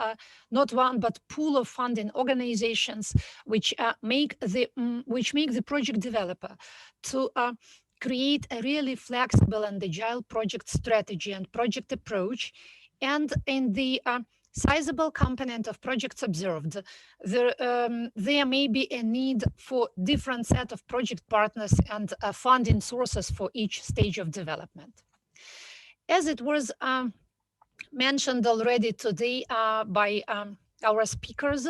not one but pool of funding organizations, which make the project developer to create a really flexible and agile project strategy and project approach. And in the sizable component of projects observed, there may be a need for different set of project partners and funding sources for each stage of development. As it was mentioned already today by our speakers,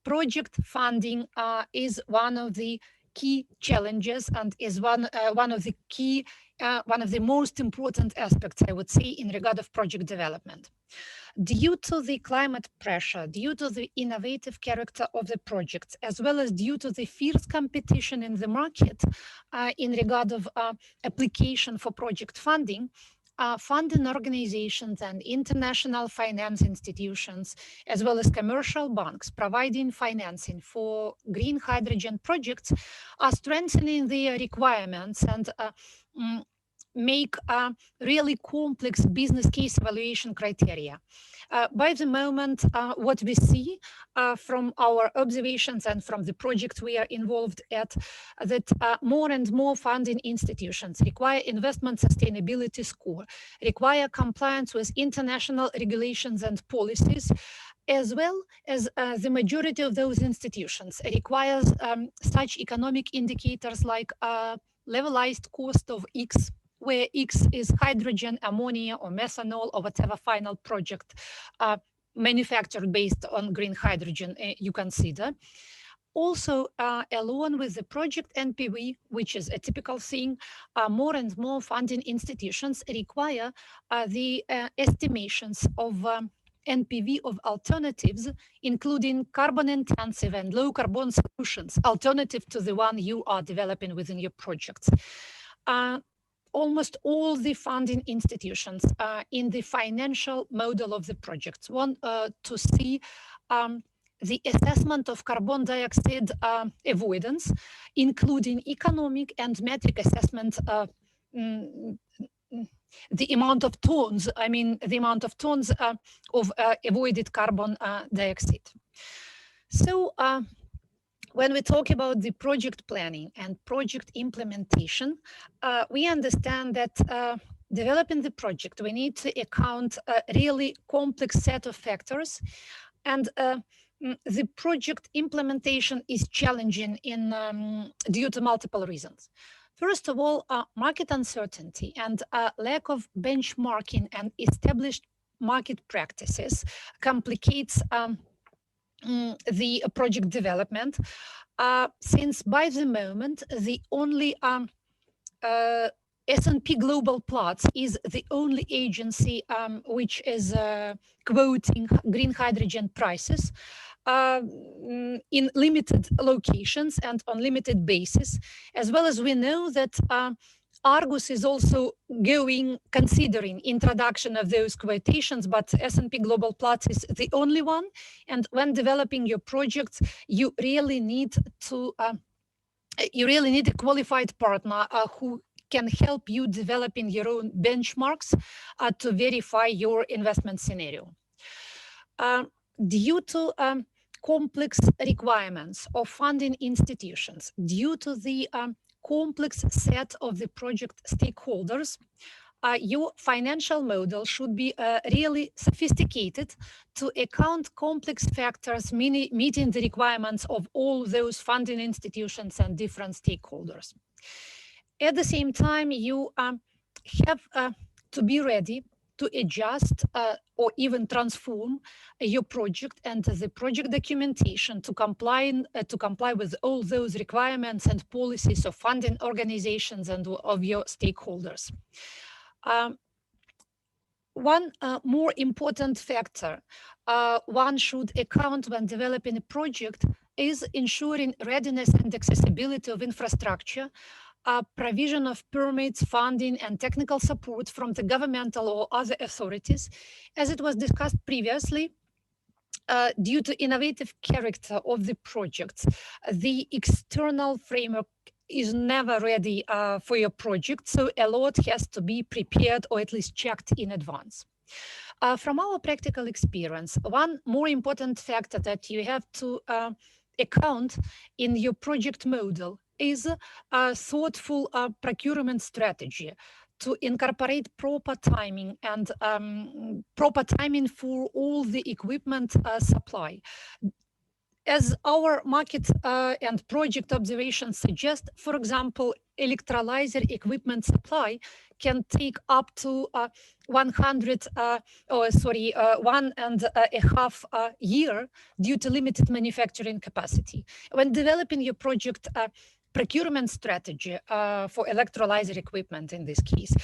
project funding is one of the key challenges and is one of the most important aspects, I would say, in regard of project development. Due to the climate pressure, due to the innovative character of the projects, as well as due to the fierce competition in the market in regard of application for project funding, funding organizations and international finance institutions, as well as commercial banks providing financing for green hydrogen projects, are strengthening their requirements and make really complex business case evaluation criteria. By the moment, what we see from our observations and from the project we are involved at, that more and more funding institutions require investment sustainability score, require compliance with international regulations and policies, as well as the majority of those institutions requires such economic indicators like levelized cost of X, where X is hydrogen, ammonia, or methanol, or whatever final project manufactured based on green hydrogen you consider. Also, along with the project NPV, which is a typical thing, more and more funding institutions require the estimations of NPV of alternatives, including carbon-intensive and low-carbon solutions, alternative to the one you are developing within your projects. Almost all the funding institutions in the financial model of the projects want to see the assessment of carbon dioxide avoidance, including economic and metric assessment, the amount of tons, of avoided carbon dioxide. So when we talk about the project planning and project implementation, we understand that developing the project, we need to account a really complex set of factors, and the project implementation is challenging due to multiple reasons. First of all, market uncertainty and lack of benchmarking and established market practices complicates the project development, since by the moment the only S&P Global Platts is the only agency which is quoting green hydrogen prices in limited locations and on limited basis, as well as we know that Argus is also considering introduction of those quotations, but S&P Global Platts is the only one. And when developing your projects, you really need a qualified partner who can help you developing your own benchmarks to verify your investment scenario. Due to complex requirements of funding institutions, due to the complex set of the project stakeholders, your financial model should be really sophisticated to account complex factors, meeting the requirements of all those funding institutions and different stakeholders. At the same time, you have to be ready to adjust or even transform your project and the project documentation to comply with all those requirements and policies of funding organizations and of your stakeholders. One more important factor one should account when developing a project is ensuring readiness and accessibility of infrastructure provision of permits, funding, and technical support from the governmental or other authorities. As it was discussed previously, due to innovative character of the projects, the external framework is never ready for your project, so a lot has to be prepared or at least checked in advance. From our practical experience, one more important factor that you have to account in your project model is a thoughtful procurement strategy to incorporate proper timing and proper timing for all the equipment supply. As our market and project observations suggest, for example, electrolyzer equipment supply can take up to 1.5 year due to limited manufacturing capacity. When developing your project procurement strategy for electrolyzer equipment, in this case,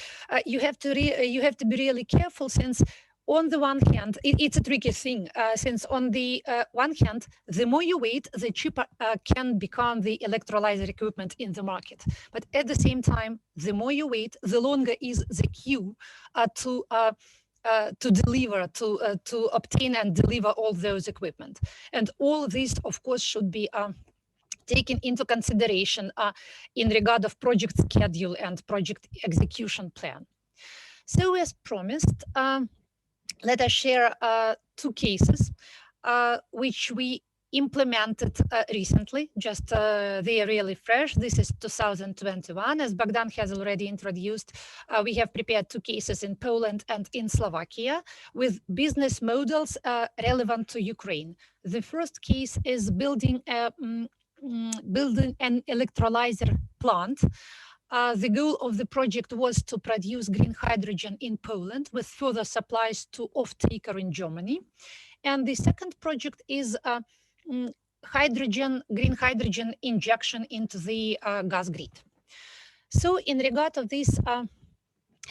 you have to be really careful, since on the one hand, it's a tricky thing, since on the one hand, the more you wait, the cheaper can become the electrolyzer equipment in the market. But at the same time, the more you wait, the longer is the queue to deliver, to obtain and deliver all those equipment. And all this, of course, should be taken into consideration in regard of project schedule and project execution plan. So as promised, let us share two cases which we implemented recently, just they are really fresh. This is 2021. As Bogdan has already introduced, we have prepared two cases in Poland and in Slovakia with business models relevant to Ukraine. The first case is building an electrolyzer plant. The goal of the project was to produce green hydrogen in Poland with further supplies to off-taker in Germany. And the second project is green hydrogen injection into the gas grid. So in regard of this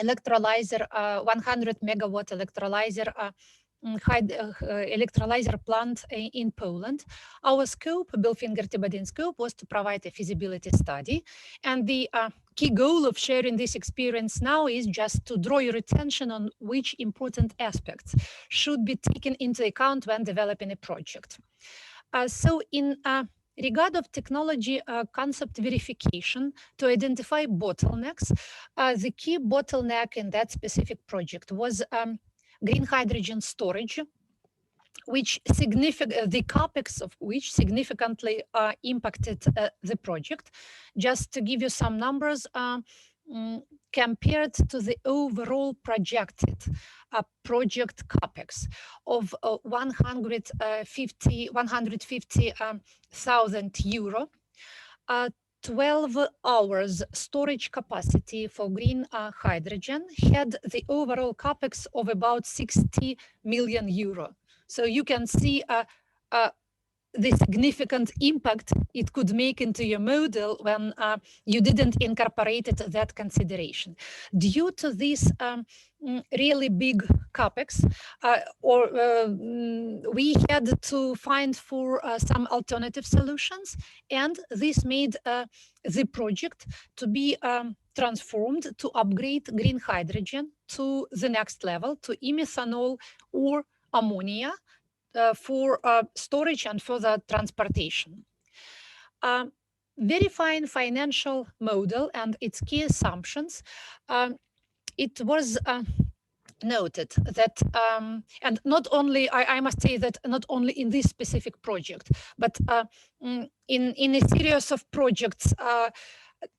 electrolyzer, 100 megawatt electrolyzer plant in Poland, our scope, Bilfinger-Tibadin scope, was to provide a feasibility study. And the key goal of sharing this experience now is just to draw your attention on which important aspects should be taken into account when developing a project. So in regard of technology concept verification to identify bottlenecks, the key bottleneck in that specific project was green hydrogen storage, which the capex of which significantly impacted the project. Just to give you some numbers, compared to the overall projected project capex of 150,000 euro, 12 hours storage capacity for green hydrogen had the overall capex of about 60 million euro. So you can see the significant impact it could make into your model when you didn't incorporate that consideration. Due to this really big capex, we had to find for some alternative solutions, and this made the project to be transformed to upgrade green hydrogen to the next level, to e-methanol or ammonia, for storage and further transportation. Verifying financial model and its key assumptions, it was noted that, and not only, I must say that not only in this specific project, but in a series of projects,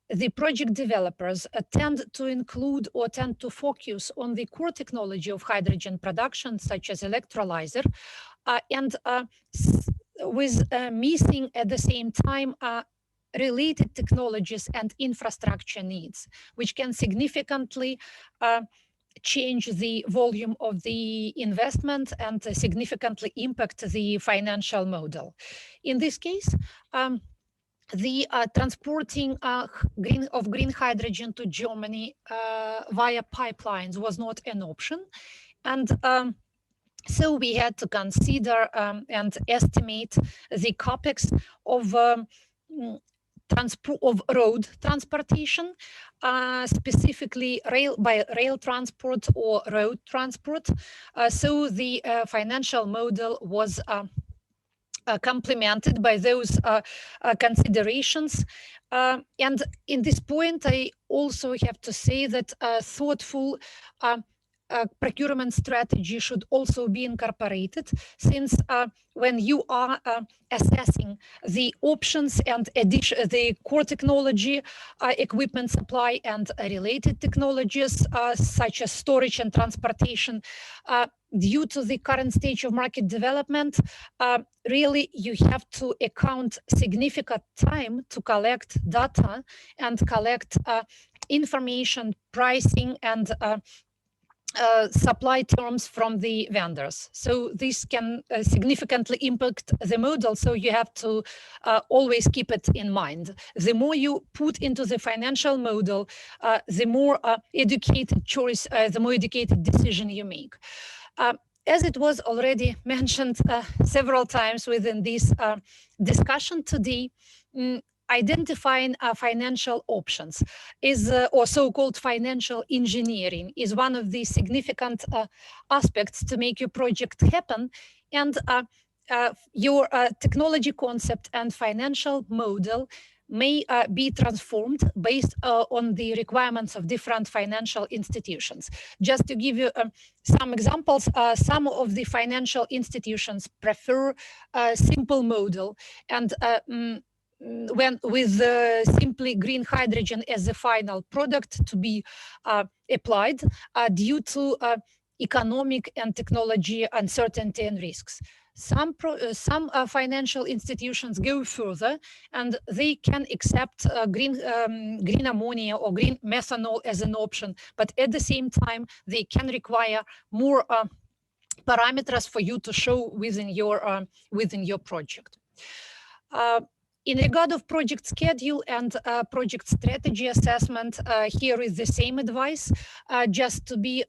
the project developers tend to include or tend to focus on the core technology of hydrogen production, such as electrolyzer, and with missing at the same time related technologies and infrastructure needs, which can significantly change the volume of the investment and significantly impact the financial model. In this case, the transporting green hydrogen to Germany via pipelines was not an option. And so we had to consider and estimate the capex of road transportation, specifically by rail transport or road transport. So the financial model was complemented by those considerations. And in this point, I also have to say that thoughtful procurement strategy should also be incorporated, since when you are assessing the options and the core technology, equipment supply and related technologies such as storage and transportation, due to the current stage of market development, really you have to account significant time to collect data and collect information, pricing, and supply terms from the vendors. So this can significantly impact the model. So you have to always keep it in mind. The more you put into the financial model, the more educated choice, the more educated decision you make. As it was already mentioned several times within this discussion today, identifying financial options is, or so-called financial engineering, is one of the significant aspects to make your project happen. And your technology concept and financial model may be transformed based on the requirements of different financial institutions. Just to give you some examples, some of the financial institutions prefer a simple model, and when with simply green hydrogen as the final product to be applied due to economic and technology uncertainty and risks. Some financial institutions go further, and they can accept green ammonia or green methanol as an option, but at the same time they can require more parameters for you to show within your project. In regard of project schedule and project strategy assessment, here is the same advice, just to be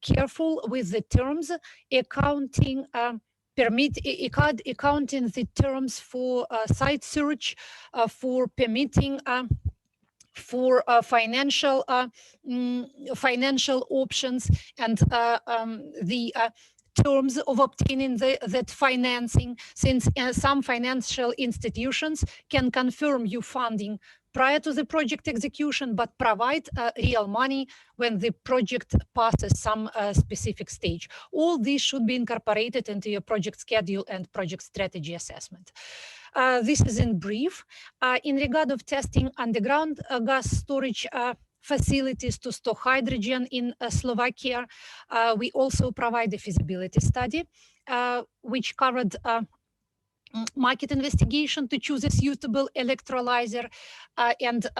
careful with the terms, accounting the terms for site search, for permitting, for financial options, and the terms of obtaining that financing, since some financial institutions can confirm you funding prior to the project execution, but provide real money when the project passes some specific stage. All these should be incorporated into your project schedule and project strategy assessment. This is in brief. In regard of testing underground gas storage facilities to store hydrogen in Slovakia, we also provide a feasibility study, which covered market investigation to choose a suitable electrolyzer, and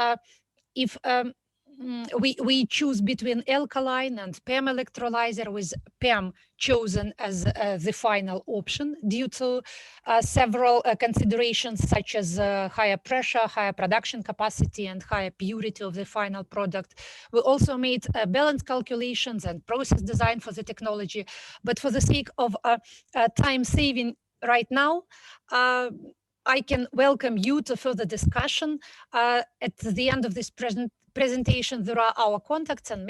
if we choose between alkaline and PEM electrolyzer, with PEM chosen as the final option due to several considerations such as higher pressure, higher production capacity, and higher purity of the final product. We also made balance calculations and process design for the technology, but for the sake of time saving right now, I can welcome you to further discussion. At the end of this presentation, there are our contacts and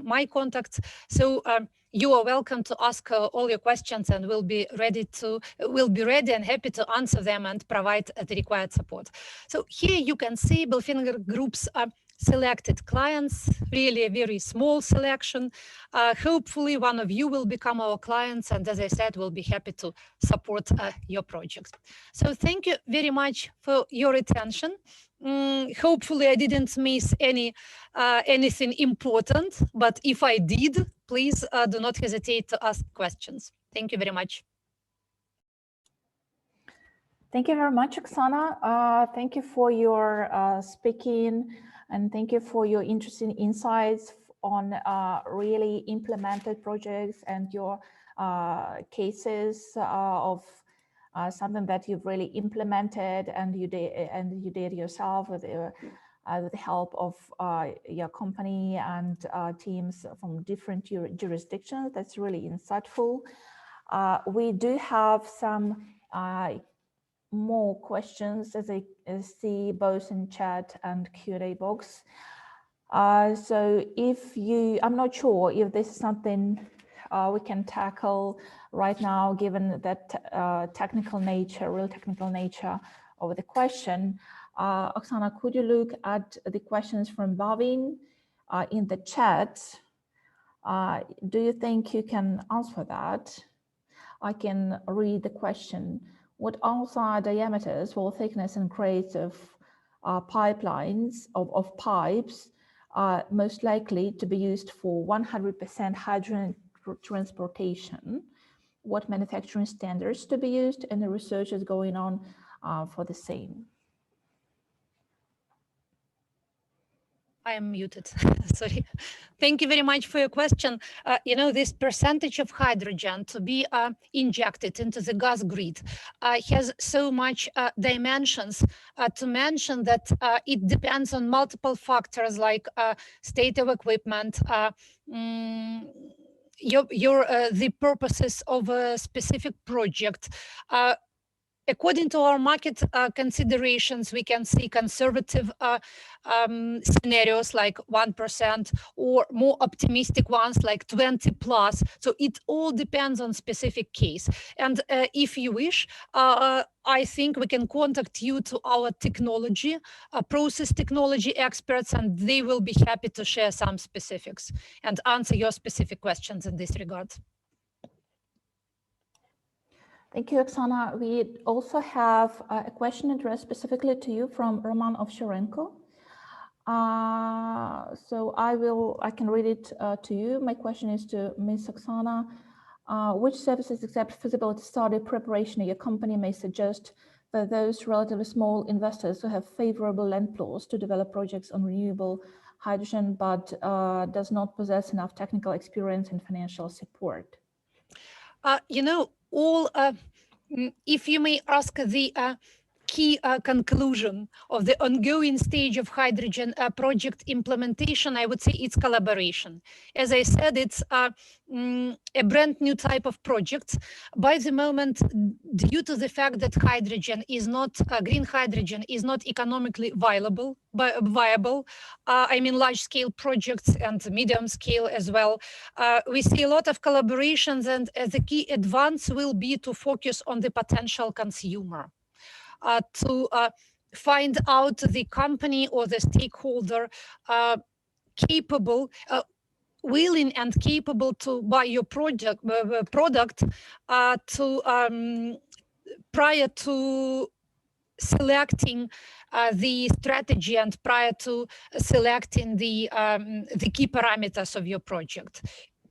my contacts. So you are welcome to ask all your questions, and we'll be ready and happy to answer them and provide the required support. So here you can see Bilfinger Group's selected clients, really a very small selection. Hopefully one of you will become our clients, and as I said, we'll be happy to support your project. So thank you very much for your attention. Hopefully I didn't miss anything important, but if I did, please do not hesitate to ask questions. Thank you very much. Thank you very much, Oksana. Thank you for your speaking, and thank you for your interesting insights on really implemented projects and your cases of something that you've really implemented and you did yourself with the help of your company and teams from different jurisdictions. That's really insightful. We do have some more questions as I see both in chat and Q&A box. So I'm not sure if this is something we can tackle right now, given that real technical nature of the question. Oksana, could you look at the questions from Bhavin in the chat? Do you think you can answer that? I can read the question. What are diameters or thickness and grades of pipelines, of pipes, most likely to be used for 100% hydrogen transportation? What manufacturing standards to be used, and the research is going on for the same? I am muted, sorry. Thank you very much for your question. This percentage of hydrogen to be injected into the gas grid has so much dimensions to mention that it depends on multiple factors like state of equipment, the purposes of a specific project. According to our market considerations, we can see conservative scenarios like 1% or more optimistic ones like 20+. So it all depends on specific case. And if you wish, I think we can contact you to our technology, process technology experts, and they will be happy to share some specifics and answer your specific questions in this regard. Thank you, Oksana. We also have a question addressed specifically to you from Roman Ovcharenko. So I can read it to you. My question is to Ms. Oksana. Which services except feasibility study preparation your company may suggest for those relatively small investors who have favorable land plots to develop projects on renewable hydrogen, but does not possess enough technical experience and financial support? If you may ask the key conclusion of the ongoing stage of hydrogen project implementation, I would say it's collaboration. As I said, it's a brand new type of project. By the moment, due to the fact that green hydrogen is not economically viable, I mean large scale projects and medium scale as well, we see a lot of collaborations, and the key advance will be to focus on the potential consumer. To find out the company or the stakeholder capable, willing and capable to buy your product prior to selecting the strategy and prior to selecting the key parameters of your project.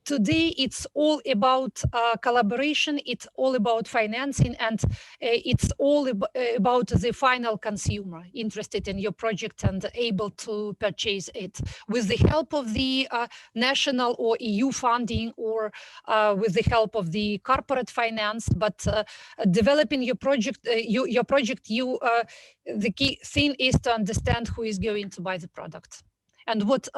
Today, it's all about collaboration, it's all about financing, and it's all about the final consumer interested in your project and able to purchase it with the help of the national or EU funding, or with the help of the corporate finance. But developing your project, the key thing is to understand who is going to buy the product. And what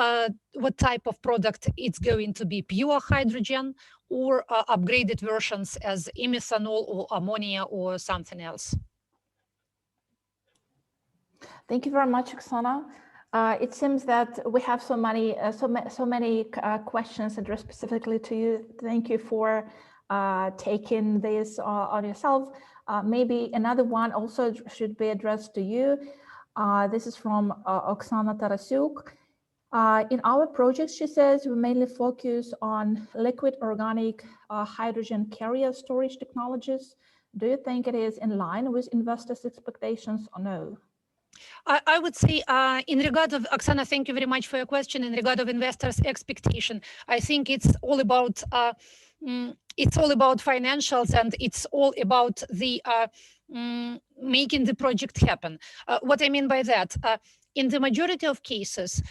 type of product it's going to be, pure hydrogen or upgraded versions as methanol or ammonia or something else. Thank you very much, Oksana. It seems that we have so many questions addressed specifically to you. Thank you for taking this on yourself. Maybe another one also should be addressed to you. This is from Oksana Tarasyuk. In our projects, she says, we mainly focus on liquid organic hydrogen carrier storage technologies. Do you think it is in line with investors' expectations or no? I would say in regard of, Oksana, thank you very much for your question. In regard of investors' expectation, I think it's all about financials, and it's all about the making the project happen. What I mean by that, in the majority of cases,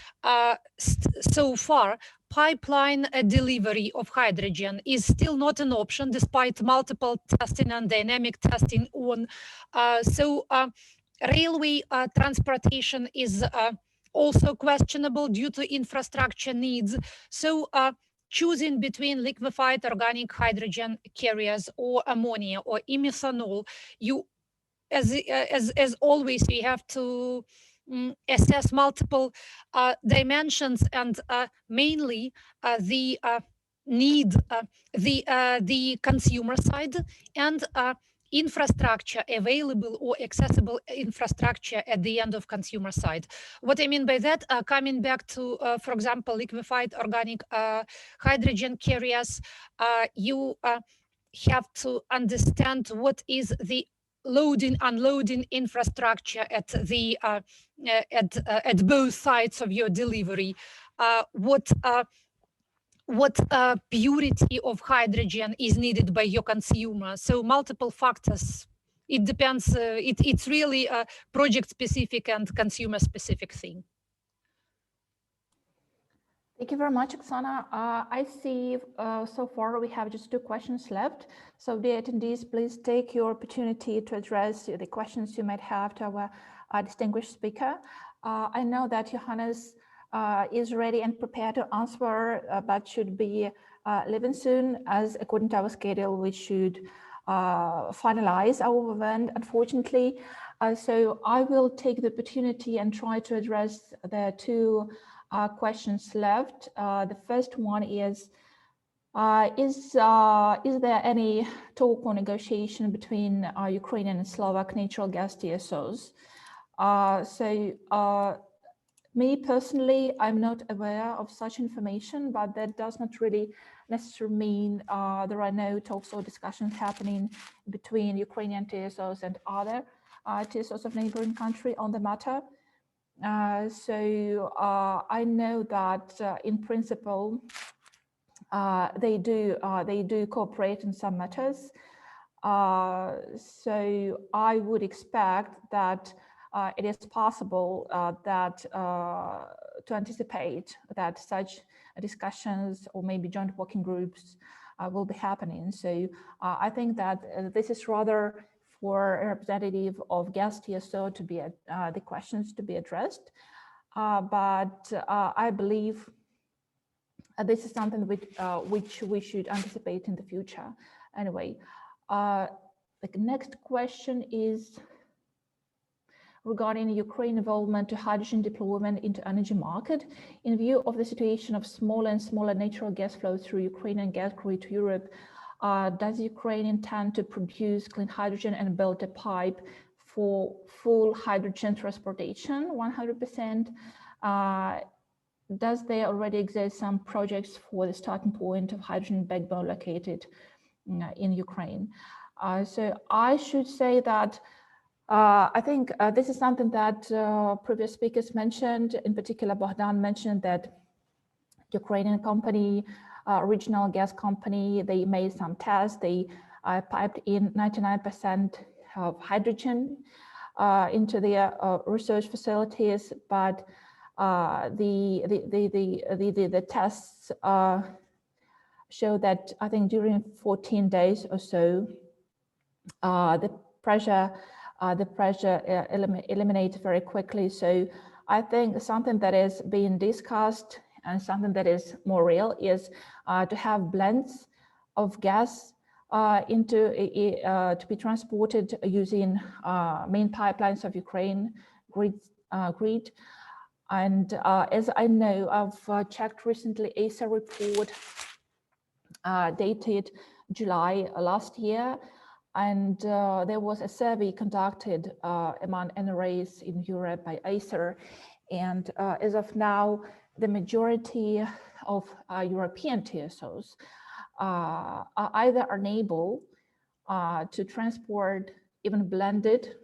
so far, pipeline delivery of hydrogen is still not an option, despite multiple testing and dynamic testing on. Railway transportation is also questionable due to infrastructure needs. So choosing between liquefied organic hydrogen carriers or ammonia or methanol, you as always, we have to assess multiple dimensions, and mainly the need, the consumer side, and infrastructure, available or accessible infrastructure at the end of consumer side. What I mean by that, coming back to, for example, liquefied organic hydrogen carriers, you have to understand what is the loading, unloading infrastructure at the at both sides of your delivery. What purity of hydrogen is needed by your consumer. So multiple factors. It depends. It's really a project-specific and consumer-specific thing. Thank you very much, Oksana. I see so far we have just 2 questions left. So the attendees, please take your opportunity to address the questions you might have to our distinguished speaker. I know that Johannes is ready and prepared to answer, but should be leaving soon, as according to our schedule, we should finalize our event, unfortunately. So I will take the opportunity and try to address the 2 questions left. The first one is there any talk or negotiation between Ukrainian and Slovak natural gas TSOs? Me personally, I'm not aware of such information, but that does not really necessarily mean there are no talks or discussions happening between Ukrainian TSOs and other TSOs of neighboring country on the matter. I know that in principle they do cooperate in some matters. So I would expect that it is possible to anticipate that such discussions or maybe joint working groups will be happening. So I think that this is rather for a representative of gas TSO to be the questions to be addressed. But I believe this is something which we should anticipate in the future. Anyway, the next question is regarding Ukraine involvement to hydrogen deployment into energy market. In view of the situation of smaller and smaller natural gas flows through Ukrainian gas grid to Europe, does Ukraine intend to produce clean hydrogen and build a pipe for full hydrogen transportation 100%? Does there already exist some projects for the starting point of hydrogen backbone located in Ukraine? So I should say that I think this is something that previous speakers mentioned. In particular, Bogdan mentioned that Ukrainian company, regional gas company, they made some tests. They piped in 99% of hydrogen into their research facilities, but the tests show that I think during 14 days or so, the pressure eliminated very quickly. So I think something that is being discussed and something that is more real is to have blends of gas to be transported using main pipelines of Ukraine grid. And as I know, I've checked recently AEEC report dated July last year, and there was a survey conducted among NRAs in Europe by AEEC, and as of now, the majority of European TSOs are either unable to transport even blended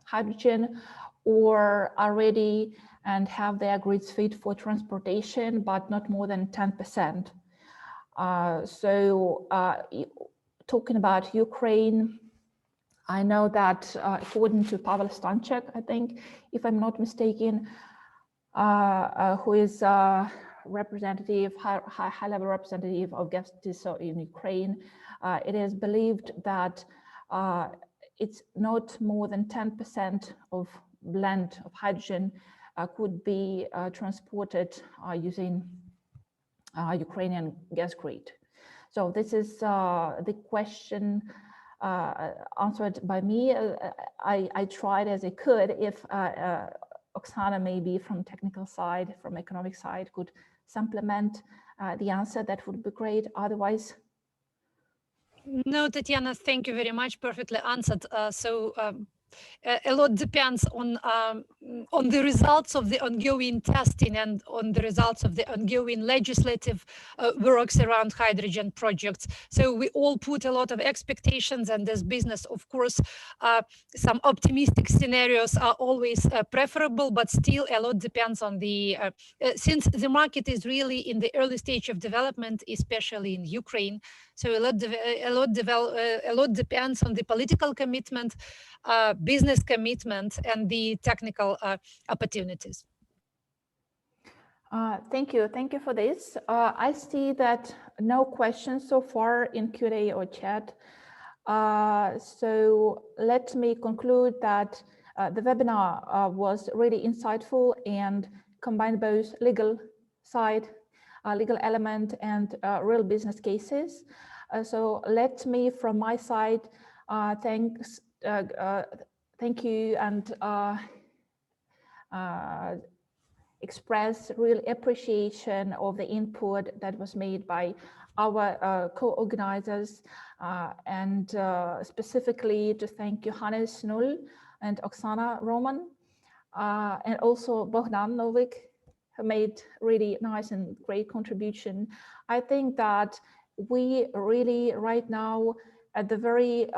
hydrogen, or are ready and have their grids fit for transportation, but not more than 10%. Talking about Ukraine, I know that according to Pavel Stanchek, I think, if I'm not mistaken, who is representative, high-level representative of gas TSO in Ukraine, it is believed that it's not more than 10% of blend of hydrogen could be transported using Ukrainian gas grid. So this is the question answered by me. I tried as I could. If Oksana, maybe from technical side, from economic side, could supplement the answer, that would be great. Otherwise. No, Tatiana, thank you very much. Perfectly answered. A lot depends on the results of the ongoing testing and on the results of the ongoing legislative works around hydrogen projects. So we all put a lot of expectations, and as business, of course, some optimistic scenarios are always preferable, but still a lot depends on the, since the market is really in the early stage of development, especially in Ukraine. So a lot depends on the political commitment, business commitment, and the technical opportunities. Thank you for this. I see that no questions so far in Q&A or chat. So let me conclude that the webinar was really insightful and combined both legal side, legal element, and real business cases. So let me, from my side, thank you and express real appreciation of the input that was made by our co-organizers, and specifically to thank Johannes Null and Oksana Roman, and also Bogdan Novik, who made really nice and great contribution. I think that we really right now at the very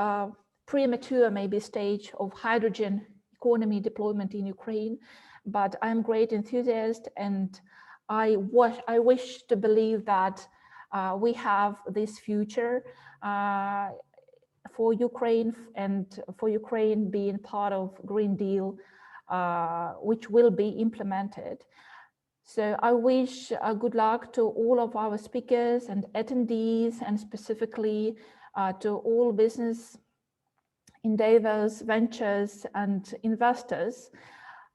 premature maybe stage of hydrogen economy deployment in Ukraine, but I'm great enthusiast, and I wish to believe that we have this future for Ukraine, and for Ukraine being part of Green Deal, which will be implemented. So I wish good luck to all of our speakers and attendees, and specifically to all business endeavors, ventures, and investors.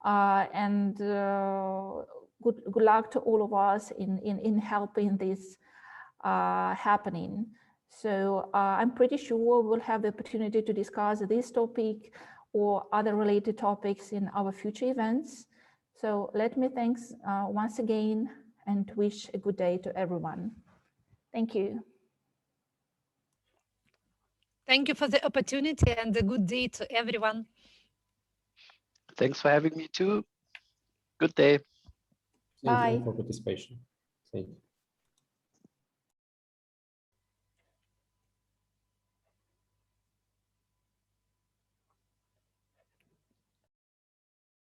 And good luck to all of us in helping this happening. So I'm pretty sure we'll have the opportunity to discuss this topic or other related topics in our future events. So let me thanks once again and wish a good day to everyone. Thank you. Thank you for the opportunity, and a good day to everyone. Thanks for having me too. Good day. Thank Bye. you for participation. Thank you.